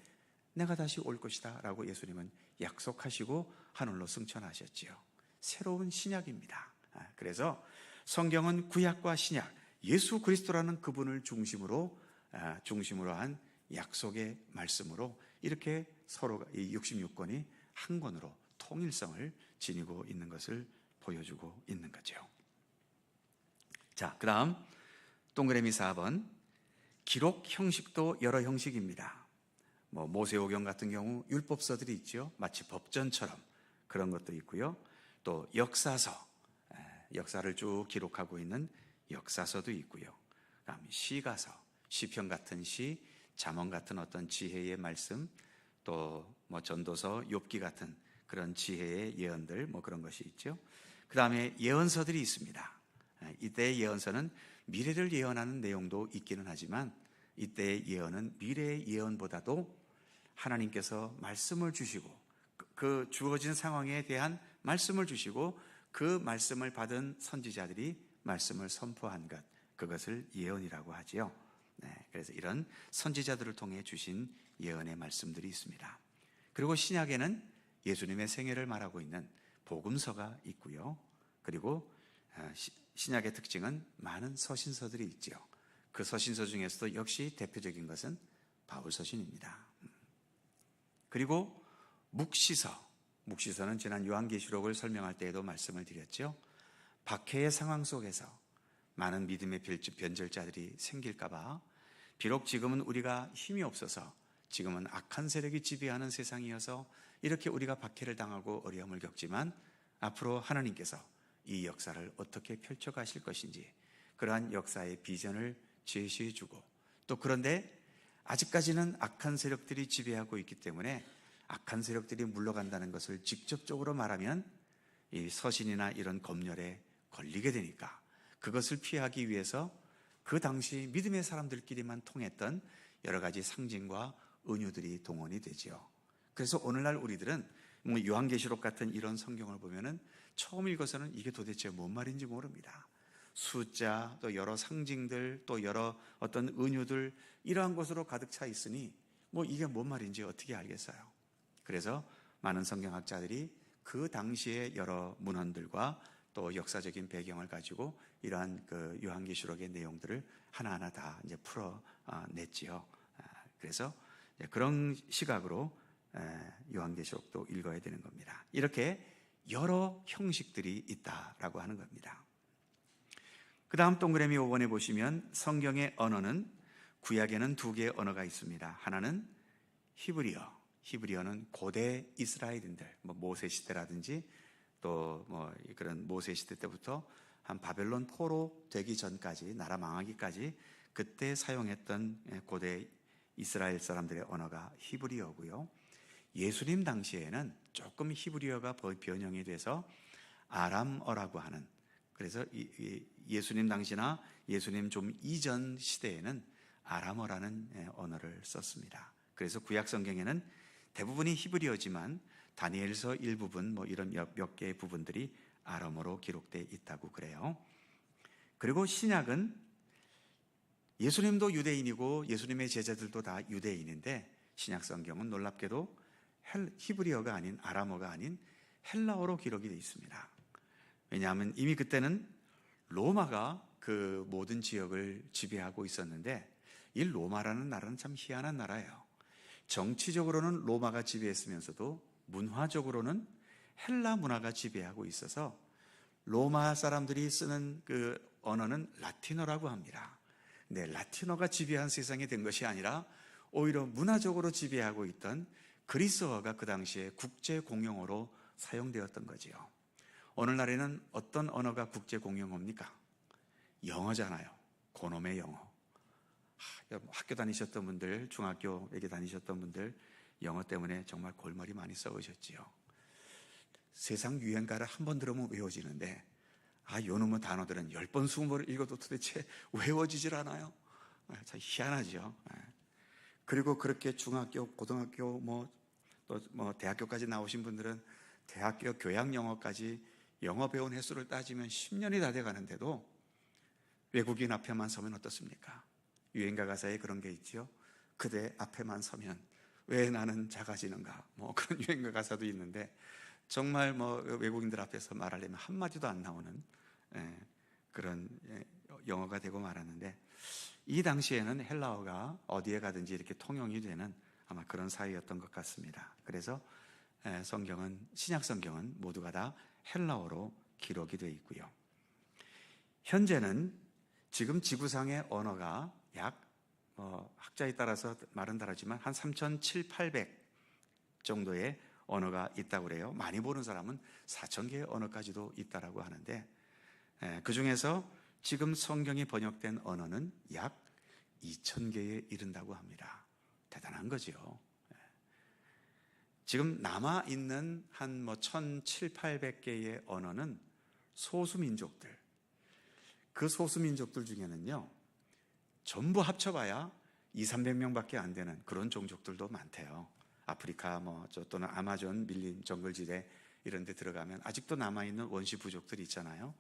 내가 다시 올 것이다 라고 예수님은 약속하시고 하늘로 승천하셨지요. 새로운 신약입니다. 그래서 성경은 구약과 신약, 예수 그리스도라는 그분을 중심으로 한 약속의 말씀으로 이렇게 서로가 이 66권이 한 권으로 통일성을 지니고 있는 것을 보여주고 있는 거죠. 자, 그 다음 동그라미 4번. 기록 형식도 여러 형식입니다. 모세오경 같은 경우 율법서들이 있죠. 마치 법전처럼 그런 것도 있고요. 또 역사서, 역사를 쭉 기록하고 있는 역사서도 있고요. 그다음 시가서, 시편 같은 시, 잠언 같은 어떤 지혜의 말씀, 또 전도서, 욥기 같은 그런 지혜의 예언들, 그런 것이 있죠. 그 다음에 예언서들이 있습니다. 이때의 예언서는 미래를 예언하는 내용도 있기는 하지만 이때의 예언은 미래의 예언보다도 하나님께서 말씀을 주시고 그 주어진 상황에 대한 말씀을 주시고 그 말씀을 받은 선지자들이 말씀을 선포한 것, 그것을 예언이라고 하지요. 그래서 이런 선지자들을 통해 주신 예언의 말씀들이 있습니다. 그리고 신약에는 예수님의 생애를 말하고 있는 복음서가 있고요. 그리고 신약의 특징은 많은 서신서들이 있죠. 그 서신서 중에서도 역시 대표적인 것은 바울서신입니다. 그리고 묵시서는 지난 요한계시록을 설명할 때에도 말씀을 드렸죠. 박해의 상황 속에서 많은 믿음의 변절자들이 생길까 봐, 비록 지금은 우리가 힘이 없어서 지금은 악한 세력이 지배하는 세상이어서 이렇게 우리가 박해를 당하고 어려움을 겪지만 앞으로 하나님께서 이 역사를 어떻게 펼쳐가실 것인지 그러한 역사의 비전을 제시해주고, 또 그런데 아직까지는 악한 세력들이 지배하고 있기 때문에 악한 세력들이 물러간다는 것을 직접적으로 말하면 이 서신이나 이런 검열에 걸리게 되니까 그것을 피하기 위해서 그 당시 믿음의 사람들끼리만 통했던 여러 가지 상징과 은유들이 동원이 되지요. 그래서 오늘날 우리들은 요한계시록 같은 이런 성경을 보면은 처음 읽어서는 이게 도대체 뭔 말인지 모릅니다. 숫자, 또 여러 상징들, 또 여러 어떤 은유들, 이러한 것으로 가득 차 있으니 이게 뭔 말인지 어떻게 알겠어요. 그래서 많은 성경학자들이 그 당시의 여러 문헌들과 또 역사적인 배경을 가지고 이러한 그 요한계시록의 내용들을 하나하나 다 이제 풀어냈지요. 그래서 그런 시각으로 요한계시록도 읽어야 되는 겁니다. 이렇게 여러 형식들이 있다라고 하는 겁니다. 그 다음 동그라미 5번에 보시면 성경의 언어는 구약에는 두 개의 언어가 있습니다. 하나는 히브리어는 고대 이스라엘인들, 뭐 모세 시대라든지 또 뭐 그런 모세 시대 때부터 한 바벨론 포로 되기 전까지, 나라 망하기까지 그때 사용했던 고대 이스라엘 사람들의 언어가 히브리어고요. 예수님 당시에는 조금 히브리어가 변형이 돼서 아람어라고 하는, 그래서 예수님 당시나 예수님 좀 이전 시대에는 아람어라는 언어를 썼습니다. 그래서 구약 성경에는 대부분이 히브리어지만 다니엘서 일부분 뭐 이런 몇 개의 부분들이 아람어로 기록되어 있다고 그래요. 그리고 신약은 예수님도 유대인이고 예수님의 제자들도 다 유대인인데 신약 성경은 놀랍게도 히브리어가 아닌, 아람어가 아닌 헬라어로 기록이 되어 있습니다. 왜냐하면 이미 그때는 로마가 그 모든 지역을 지배하고 있었는데, 이 로마라는 나라는 참 희한한 나라예요. 정치적으로는 로마가 지배했으면서도 문화적으로는 헬라 문화가 지배하고 있어서 로마 사람들이 쓰는 그 언어는 라틴어라고 합니다. 근데 라틴어가 지배한 세상이 된 것이 아니라 오히려 문화적으로 지배하고 있던 그리스어가 그 당시에 국제 공용어로 사용되었던 거지요. 오늘날에는 어떤 언어가 국제 공용어입니까? 영어잖아요. 고놈의 영어. 학교 다니셨던 분들, 중학교 얘기 다니셨던 분들 영어 때문에 정말 골머리 많이 썩으셨지요. 세상 유행가를 한 번 들으면 외워지는데 요놈의 단어들은 10번, 20번을 읽어도 도대체 외워지질 않아요. 참 희한하죠. 그리고 그렇게 중학교, 고등학교, 또 대학교까지 나오신 분들은 대학교 교양 영어까지 영어 배운 횟수를 따지면 10년이 다 돼가는데도 외국인 앞에만 서면 어떻습니까? 유행가 가사에 그런 게 있죠. 그대 앞에만 서면 왜 나는 작아지는가? 그런 유행가 가사도 있는데 정말 외국인들 앞에서 말하려면 한마디도 안 나오는 그런 영어가 되고 말았는데, 이 당시에는 헬라어가 어디에 가든지 이렇게 통용이 되는 아마 그런 사회였던 것 같습니다. 그래서 성경은, 신약 성경은 모두가 다 헬라어로 기록이 되어 있고요. 현재는 지금 지구상의 언어가 약 학자에 따라서 말은 다르지만 한 3,700 정도의 언어가 있다고 그래요. 많이 보는 사람은 4,000개의 언어까지도 있다라고 하는데, 그 중에서 지금 성경이 번역된 언어는 약 2,000개에 이른다고 합니다. 대단한 거죠. 지금 남아있는 한 1,700~1,800개의 언어는 소수민족들, 그 소수민족들 중에는요, 전부 합쳐봐야 200~300명밖에 안 되는 그런 종족들도 많대요. 아프리카 또는 아마존 밀림 정글지대 이런 데 들어가면 아직도 남아있는 원시 부족들이 있잖아요.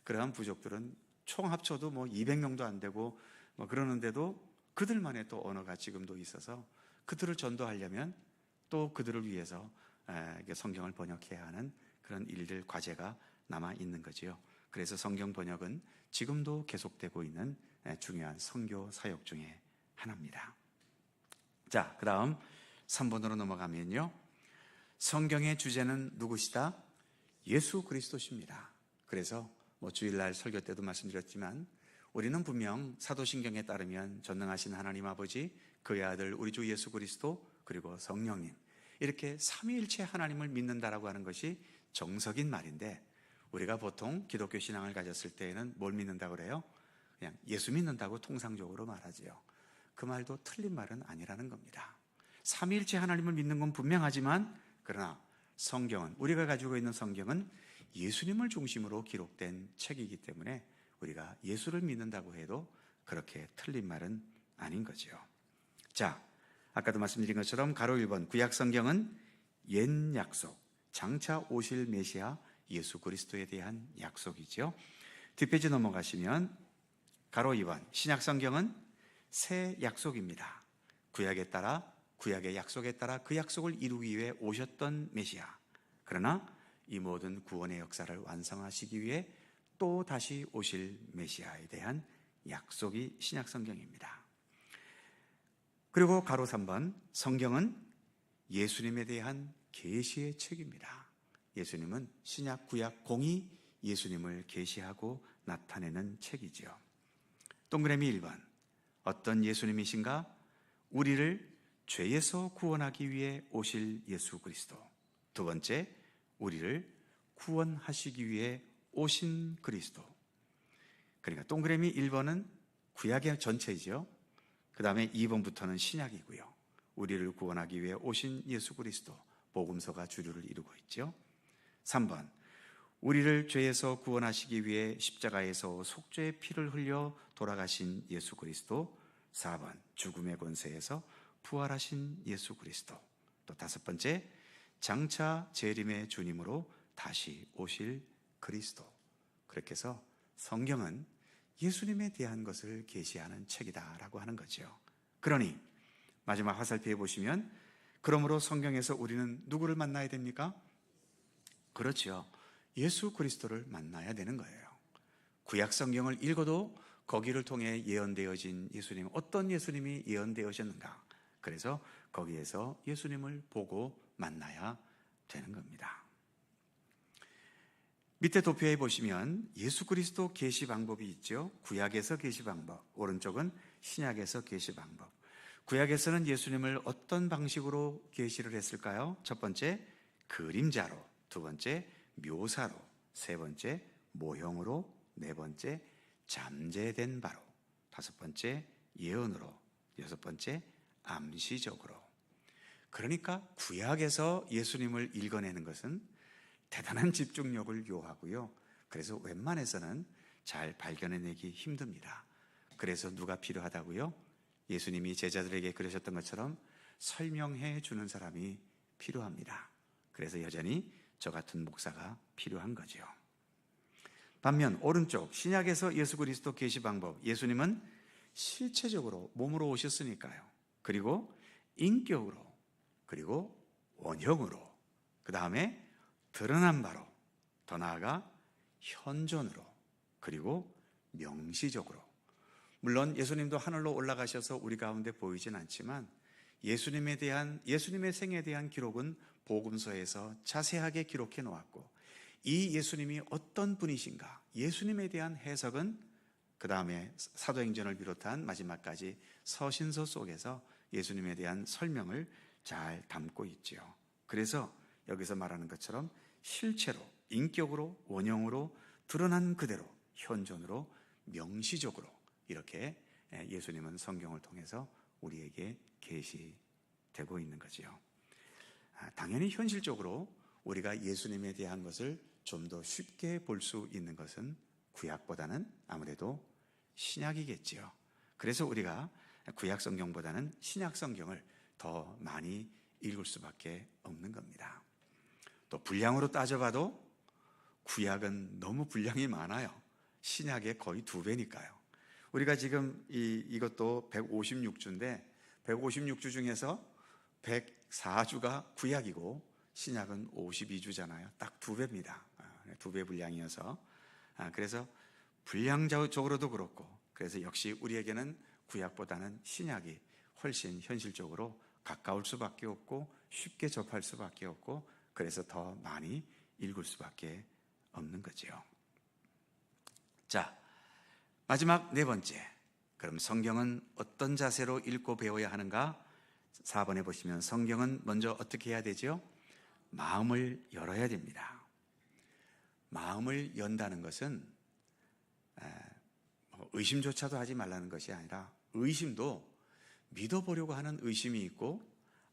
그러한 부족들은 총 합쳐도 200명도 안 되고 그러는데도 그들만의 또 언어가 지금도 있어서 그들을 전도하려면 또 그들을 위해서 성경을 번역해야 하는 그런 일들, 과제가 남아있는 거지요. 그래서 성경 번역은 지금도 계속되고 있는 중요한 선교 사역 중에 하나입니다. 자, 그 다음 3번으로 넘어가면요, 성경의 주제는 누구시다? 예수 그리스도십니다. 그래서 주일날 설교 때도 말씀드렸지만 우리는 분명 사도신경에 따르면 전능하신 하나님 아버지, 그의 아들 우리 주 예수 그리스도, 그리고 성령님, 이렇게 삼위일체 하나님을 믿는다라고 하는 것이 정석인 말인데, 우리가 보통 기독교 신앙을 가졌을 때에는 뭘 믿는다고 그래요? 그냥 예수 믿는다고 통상적으로 말하지요. 그 말도 틀린 말은 아니라는 겁니다. 삼위일체 하나님을 믿는 건 분명하지만, 그러나 성경은, 우리가 가지고 있는 성경은 예수님을 중심으로 기록된 책이기 때문에 우리가 예수를 믿는다고 해도 그렇게 틀린 말은 아닌 거죠. 자, 아까도 말씀드린 것처럼 가로 1번 구약 성경은 옛 약속, 장차 오실 메시아 예수 그리스도에 대한 약속이죠. 뒷페이지 넘어가시면 가로 2번 신약 성경은 새 약속입니다. 구약의 약속에 따라 그 약속을 이루기 위해 오셨던 메시아, 그러나 이 모든 구원의 역사를 완성하시기 위해 또 다시 오실 메시아에 대한 약속이 신약 성경입니다. 그리고 가로 3번 성경은 예수님에 대한 계시의 책입니다. 예수님은 신약 구약 공이 예수님을 계시하고 나타내는 책이죠. 동그라미 1번 어떤 예수님이신가? 우리를 죄에서 구원하기 위해 오실 예수 그리스도. 두 번째, 우리를 구원하시기 위해 오신 그리스도. 그러니까 동그라미 1번은 구약의 전체이죠. 그 다음에 2번부터는 신약이고요. 우리를 구원하기 위해 오신 예수 그리스도, 복음서가 주류를 이루고 있죠. 3번, 우리를 죄에서 구원하시기 위해 십자가에서 속죄의 피를 흘려 돌아가신 예수 그리스도. 4번, 죽음의 권세에서 부활하신 예수 그리스도. 또 5번째, 장차 재림의 주님으로 다시 오실 그리스도. 그렇게 해서 성경은 예수님에 대한 것을 계시하는 책이다라고 하는 거죠. 그러니 마지막 화살표에 보시면, 그러므로 성경에서 우리는 누구를 만나야 됩니까? 그렇죠. 예수 그리스도를 만나야 되는 거예요. 구약 성경을 읽어도 거기를 통해 예언되어진 예수님, 어떤 예수님이 예언되어졌는가, 그래서 거기에서 예수님을 보고 만나야 되는 겁니다. 밑에 도표에 보시면 예수 그리스도 계시 방법이 있죠. 구약에서 계시 방법, 오른쪽은 신약에서 계시 방법. 구약에서는 예수님을 어떤 방식으로 계시를 했을까요? 첫 번째, 그림자로. 두 번째, 묘사로. 세 번째, 모형으로. 네 번째, 잠재된 바로. 다섯 번째, 예언으로. 여섯 번째, 암시적으로. 그러니까 구약에서 예수님을 읽어내는 것은 대단한 집중력을 요하고요. 그래서 웬만해서는 잘 발견해내기 힘듭니다. 그래서 누가 필요하다고요? 예수님이 제자들에게 그러셨던 것처럼 설명해 주는 사람이 필요합니다. 그래서 여전히 저 같은 목사가 필요한 거죠. 반면 오른쪽 신약에서 예수 그리스도 계시 방법, 예수님은 실체적으로 몸으로 오셨으니까요. 그리고 인격으로, 그리고 원형으로, 그 다음에 드러난 바로, 더 나아가 현존으로, 그리고 명시적으로. 물론 예수님도 하늘로 올라가셔서 우리 가운데 보이진 않지만 예수님의 생에 대한 기록은 복음서에서 자세하게 기록해 놓았고, 이 예수님이 어떤 분이신가, 예수님에 대한 해석은 그 다음에 사도행전을 비롯한 마지막까지 서신서 속에서 예수님에 대한 설명을 잘 담고 있죠. 그래서 여기서 말하는 것처럼 실체로, 인격으로, 원형으로, 드러난 그대로, 현존으로, 명시적으로 이렇게 예수님은 성경을 통해서 우리에게 계시되고 있는 거죠. 당연히 현실적으로 우리가 예수님에 대한 것을 좀 더 쉽게 볼 수 있는 것은 구약보다는 아무래도 신약이겠지요. 그래서 우리가 구약 성경보다는 신약 성경을 더 많이 읽을 수밖에 없는 겁니다. 또 분량으로 따져봐도 구약은 너무 분량이 많아요. 신약의 거의 2배니까요. 우리가 지금 이것도 156주인데 156주 중에서 104주가 구약이고 신약은 52주잖아요. 딱 2배입니다. 2배 분량이어서. 그래서 분량적으로도 그렇고, 그래서 역시 우리에게는 구약보다는 신약이 훨씬 현실적으로 가까울 수밖에 없고 쉽게 접할 수밖에 없고, 그래서 더 많이 읽을 수밖에 없는 거죠. 자, 마지막 네 번째. 그럼 성경은 어떤 자세로 읽고 배워야 하는가? 4번에 보시면 성경은 먼저 어떻게 해야 되죠? 마음을 열어야 됩니다. 마음을 연다는 것은 의심조차도 하지 말라는 것이 아니라, 의심도 믿어보려고 하는 의심이 있고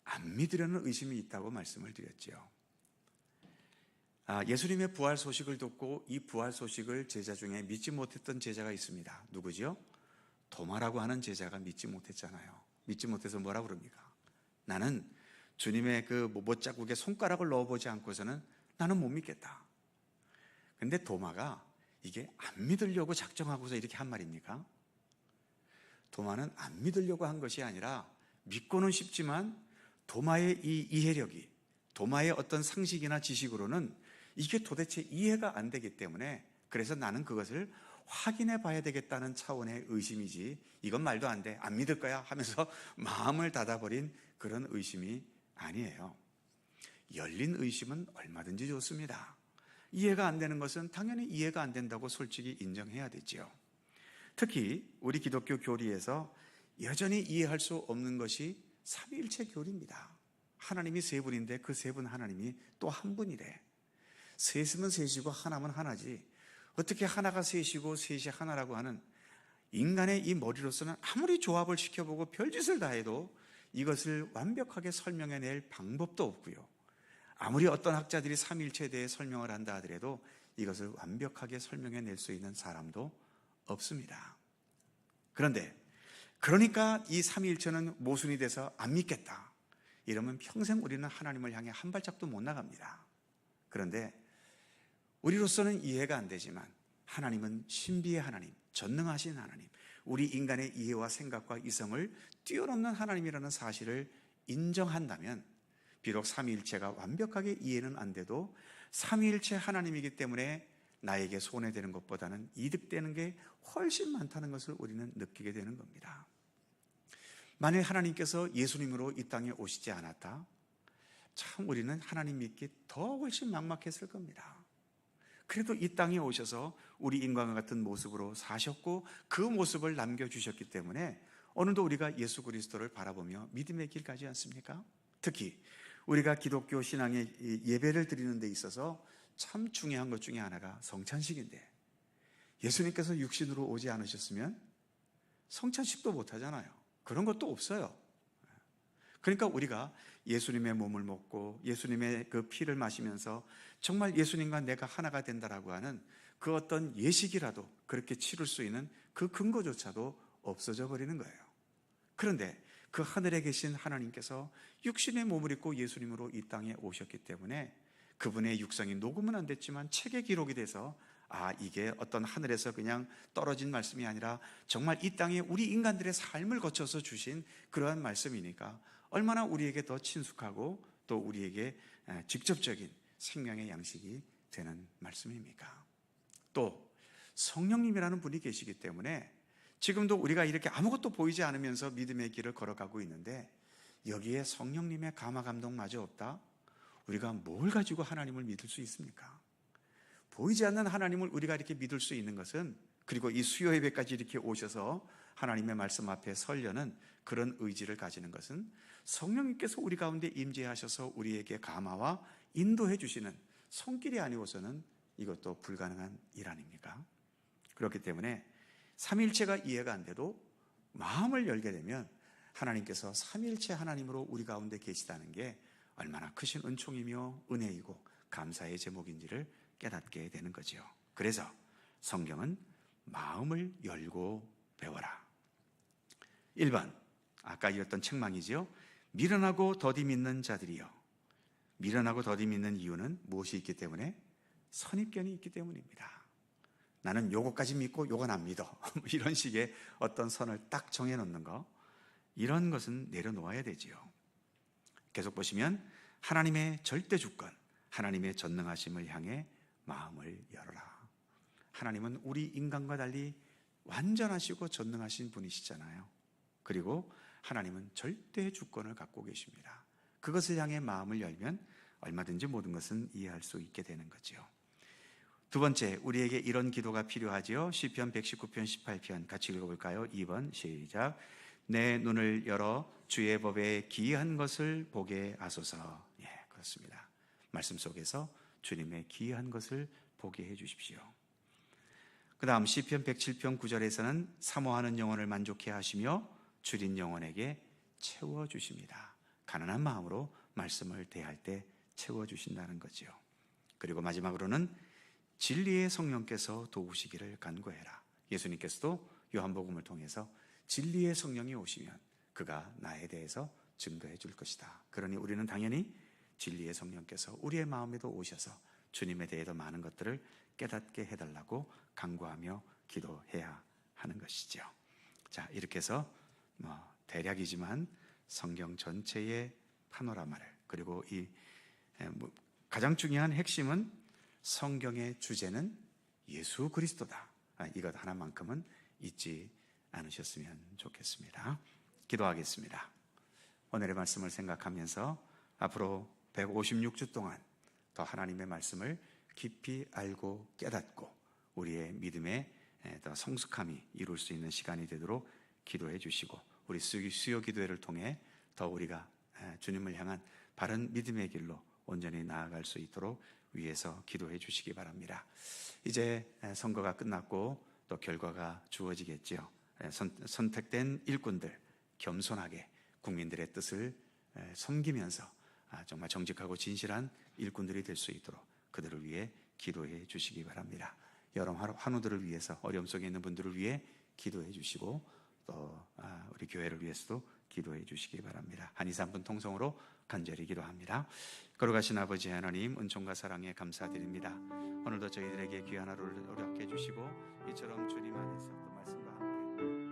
안 믿으려는 의심이 있다고 말씀을 드렸죠. 예수님의 부활 소식을 듣고 이 부활 소식을 제자 중에 믿지 못했던 제자가 있습니다. 누구죠? 도마라고 하는 제자가 믿지 못했잖아요. 믿지 못해서 뭐라고 그럽니까? 나는 주님의 그 못자국에 손가락을 넣어보지 않고서는 나는 못 믿겠다. 근데 도마가 이게 안 믿으려고 작정하고서 이렇게 한 말입니까? 도마는 안 믿으려고 한 것이 아니라 믿고는 싶지만 도마의 이 이해력이, 도마의 어떤 상식이나 지식으로는 이게 도대체 이해가 안 되기 때문에, 그래서 나는 그것을 확인해 봐야 되겠다는 차원의 의심이지, 이건 말도 안 돼, 안 믿을 거야 하면서 마음을 닫아버린 그런 의심이 아니에요. 열린 의심은 얼마든지 좋습니다. 이해가 안 되는 것은 당연히 이해가 안 된다고 솔직히 인정해야 되죠. 특히 우리 기독교 교리에서 여전히 이해할 수 없는 것이 삼위일체 교리입니다. 하나님이 세 분인데 그 세 분 하나님이 또 한 분이래. 셋이면 셋이고 하나면 하나지. 어떻게 하나가 셋이고 셋이 하나라고 하는 인간의 이 머리로서는 아무리 조합을 시켜보고 별짓을 다 해도 이것을 완벽하게 설명해낼 방법도 없고요. 아무리 어떤 학자들이 삼위일체에 대해 설명을 한다 하더라도 이것을 완벽하게 설명해낼 수 있는 사람도 없습니다. 그런데 그러니까 이 삼위일체는 모순이 돼서 안 믿겠다 이러면 평생 우리는 하나님을 향해 한 발짝도 못 나갑니다. 그런데 우리로서는 이해가 안 되지만 하나님은 신비의 하나님, 전능하신 하나님, 우리 인간의 이해와 생각과 이성을 뛰어넘는 하나님이라는 사실을 인정한다면 비록 삼위일체가 완벽하게 이해는 안 돼도 삼위일체 하나님이기 때문에 나에게 손해되는 것보다는 이득되는 게 훨씬 많다는 것을 우리는 느끼게 되는 겁니다. 만일 하나님께서 예수님으로 이 땅에 오시지 않았다, 참 우리는 하나님 믿기 더 훨씬 막막했을 겁니다. 그래도 이 땅에 오셔서 우리 인간과 같은 모습으로 사셨고 그 모습을 남겨주셨기 때문에 오늘도 우리가 예수 그리스도를 바라보며 믿음의 길 가지 않습니까? 특히 우리가 기독교 신앙의 예배를 드리는 데 있어서 참 중요한 것 중에 하나가 성찬식인데, 예수님께서 육신으로 오지 않으셨으면 성찬식도 못 하잖아요. 그런 것도 없어요. 그러니까 우리가 예수님의 몸을 먹고 예수님의 그 피를 마시면서 정말 예수님과 내가 하나가 된다라고 하는 그 어떤 예식이라도 그렇게 치를 수 있는 그 근거조차도 없어져 버리는 거예요. 그런데 그 하늘에 계신 하나님께서 육신의 몸을 입고 예수님으로 이 땅에 오셨기 때문에 그분의 육성이 녹음은 안 됐지만 책에 기록이 돼서 이게 어떤 하늘에서 그냥 떨어진 말씀이 아니라 정말 이 땅에 우리 인간들의 삶을 거쳐서 주신 그러한 말씀이니까 얼마나 우리에게 더 친숙하고 또 우리에게 직접적인 생명의 양식이 되는 말씀입니까? 또 성령님이라는 분이 계시기 때문에 지금도 우리가 이렇게 아무것도 보이지 않으면서 믿음의 길을 걸어가고 있는데 여기에 성령님의 감화 감동마저 없다? 우리가 뭘 가지고 하나님을 믿을 수 있습니까? 보이지 않는 하나님을 우리가 이렇게 믿을 수 있는 것은, 그리고 이 수요 예배까지 이렇게 오셔서 하나님의 말씀 앞에 서려는 그런 의지를 가지는 것은 성령님께서 우리 가운데 임재하셔서 우리에게 감화와 인도해 주시는 손길이 아니고서는 이것도 불가능한 일 아닙니까? 그렇기 때문에 삼위일체가 이해가 안 돼도 마음을 열게 되면 하나님께서 삼위일체 하나님으로 우리 가운데 계시다는 게 얼마나 크신 은총이며 은혜이고 감사의 제목인지를 깨닫게 되는 거죠. 그래서 성경은 마음을 열고 배워라. 1번, 아까 읽었던 책망이지요. 미련하고 더디 믿는 자들이요. 미련하고 더디 믿는 이유는 무엇이 있기 때문에? 선입견이 있기 때문입니다. 나는 요거까지 믿고 요건 안 믿어. 이런 식의 어떤 선을 딱 정해놓는 거, 이런 것은 내려놓아야 되지요. 계속 보시면 하나님의 절대 주권, 하나님의 전능하심을 향해 마음을 열어라. 하나님은 우리 인간과 달리 완전하시고 전능하신 분이시잖아요. 그리고 하나님은 절대 주권을 갖고 계십니다. 그것을 향해 마음을 열면 얼마든지 모든 것은 이해할 수 있게 되는 거죠. 두 번째, 우리에게 이런 기도가 필요하지요. 시편 119편 18편 같이 읽어볼까요? 2번 시작. 내 눈을 열어 주의 법에 기이한 것을 보게 하소서. 예, 그렇습니다. 말씀 속에서 주님의 기이한 것을 보게 해 주십시오. 그 다음 시편 107편 9절에서는 사모하는 영혼을 만족해 하시며 줄인 영혼에게 채워주십니다. 가난한 마음으로 말씀을 대할 때 채워주신다는 거죠. 그리고 마지막으로는 진리의 성령께서 도우시기를 간구해라. 예수님께서도 요한복음을 통해서 진리의 성령이 오시면 그가 나에 대해서 증거해 줄 것이다. 그러니 우리는 당연히 진리의 성령께서 우리의 마음에도 오셔서 주님에 대해서 많은 것들을 깨닫게 해달라고 간구하며 기도해야 하는 것이죠. 자, 이렇게 해서 대략이지만 성경 전체의 파노라마를, 그리고 이 가장 중요한 핵심은 성경의 주제는 예수 그리스도다. 이것 하나만큼은 잊지 않으셨으면 좋겠습니다. 기도하겠습니다. 오늘의 말씀을 생각하면서 앞으로 156주 동안 더 하나님의 말씀을 깊이 알고 깨닫고 우리의 믿음의 더 성숙함이 이룰 수 있는 시간이 되도록 기도해 주시고, 우리 수요 기도회를 통해 더 우리가 주님을 향한 바른 믿음의 길로 온전히 나아갈 수 있도록 위해서 기도해 주시기 바랍니다. 이제 선거가 끝났고 또 결과가 주어지겠지요. 선택된 일꾼들 겸손하게 국민들의 뜻을 섬기면서 정말 정직하고 진실한 일꾼들이 될 수 있도록 그들을 위해 기도해 주시기 바랍니다. 여러 환우들을 위해서, 어려움 속에 있는 분들을 위해 기도해 주시고 또 우리 교회를 위해서도 기도해 주시기 바랍니다. 한 2, 3분 통성으로 간절히 기도합니다. 거룩하신 아버지 하나님, 은총과 사랑에 감사드립니다. 오늘도 저희들에게 귀한 하루를 허락해 주시고 이처럼 주님 안에서 또 말씀과 함께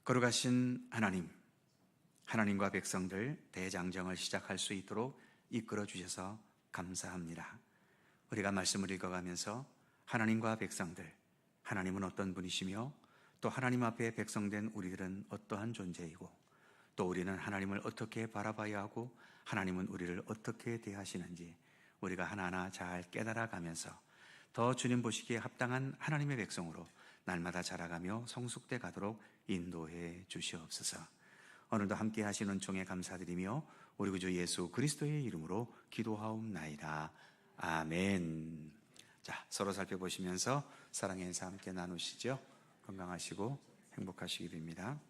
거룩하신 하나님, 하나님과 백성들 대장정을 시작할 수 있도록 이끌어 주셔서 감사합니다. 우리가 말씀을 읽어가면서 하나님과 백성들, 하나님은 어떤 분이시며 또 하나님 앞에 백성된 우리들은 어떠한 존재이고 또 우리는 하나님을 어떻게 바라봐야 하고 하나님은 우리를 어떻게 대하시는지 우리가 하나하나 잘 깨달아가면서 더 주님 보시기에 합당한 하나님의 백성으로 날마다 자라가며 성숙돼 가도록 인도해 주시옵소서. 오늘도 함께 하시는 은총에 감사드리며 우리 구주 예수 그리스도의 이름으로 기도하옵나이다. 아멘. 자, 서로 살펴보시면서 사랑의 인사 함께 나누시죠. 건강하시고 행복하시기 바랍니다.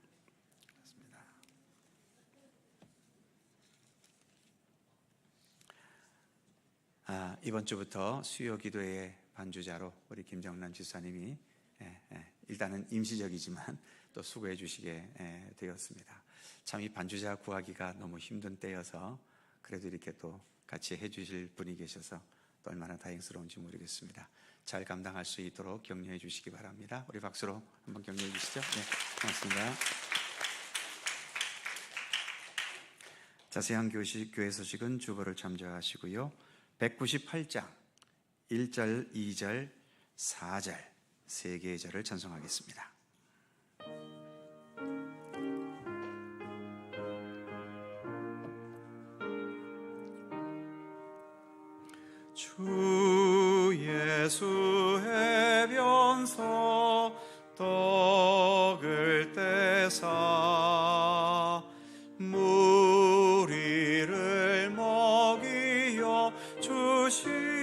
이번 주부터 수요 기도의 반주자로 우리 김정란 지사님이 일단은 임시적이지만 또 수고해 주시게 되었습니다. 참 이 반주자 구하기가 너무 힘든 때여서 그래도 이렇게 또 같이 해주실 분이 계셔서 또 얼마나 다행스러운지 모르겠습니다. 잘 감당할 수 있도록 격려해 주시기 바랍니다. 우리 박수로 한번 격려해 주시죠. 네, 고맙습니다. 자세한 교회 소식은 주보를 참조하시고요. 198장 1절, 2절, 4절 세 개의 절을 찬송하겠습니다. 주 예수 해변서 떡을 떼사 무리를 먹이어 주심같이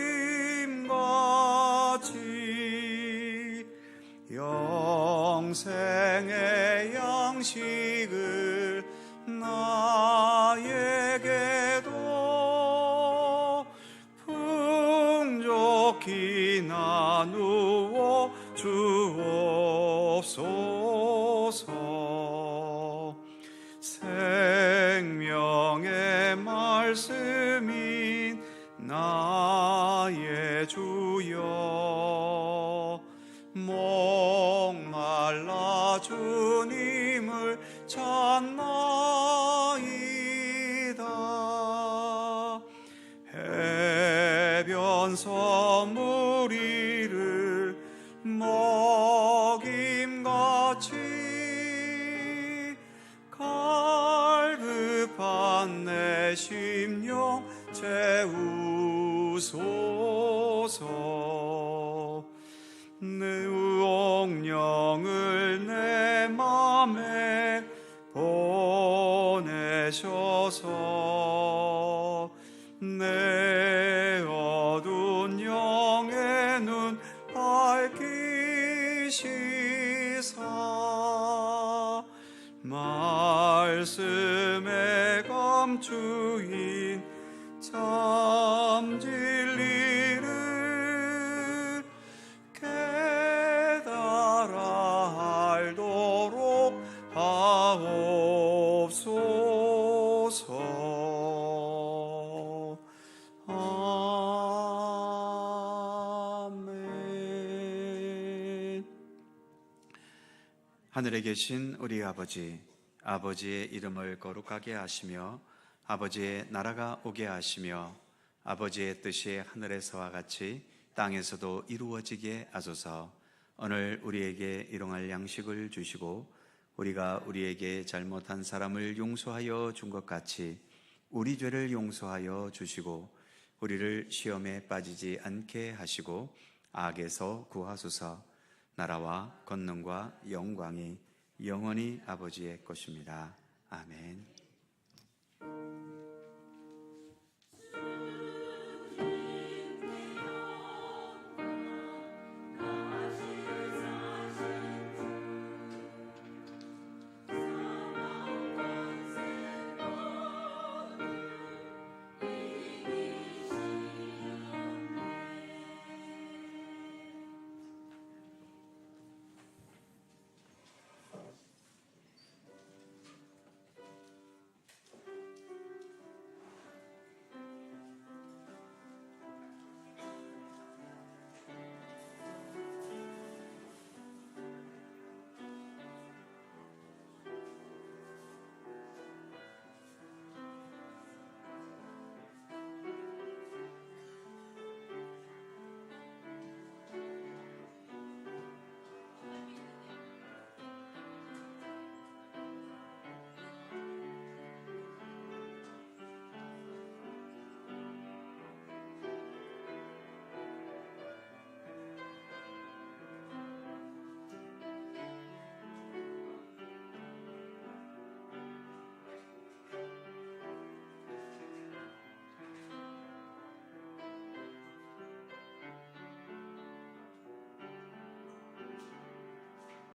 영생의 양식을 나에게도 풍족히 나누어 주옵소서. 생명의 말씀인 나의 주여 목말라 주님을 찾나이다. 해변서 무리를 먹임같이 갈급한 내 심 되셔서 내 어두운 영의 눈 밝히시사 말씀에 감추인 참 진리를 깨달아 알도록 하옵소서. 아멘. 하늘에 계신 우리 아버지, 아버지의 이름을 거룩하게 하시며 아버지의 나라가 오게 하시며 아버지의 뜻이 하늘에서와 같이 땅에서도 이루어지게 하소서. 오늘 우리에게 일용할 양식을 주시고 우리가 우리에게 잘못한 사람을 용서하여 준 것 같이 우리 죄를 용서하여 주시고 우리를 시험에 빠지지 않게 하시고 악에서 구하소서. 나라와 권능과 영광이 영원히 아버지의 것입니다. 아멘.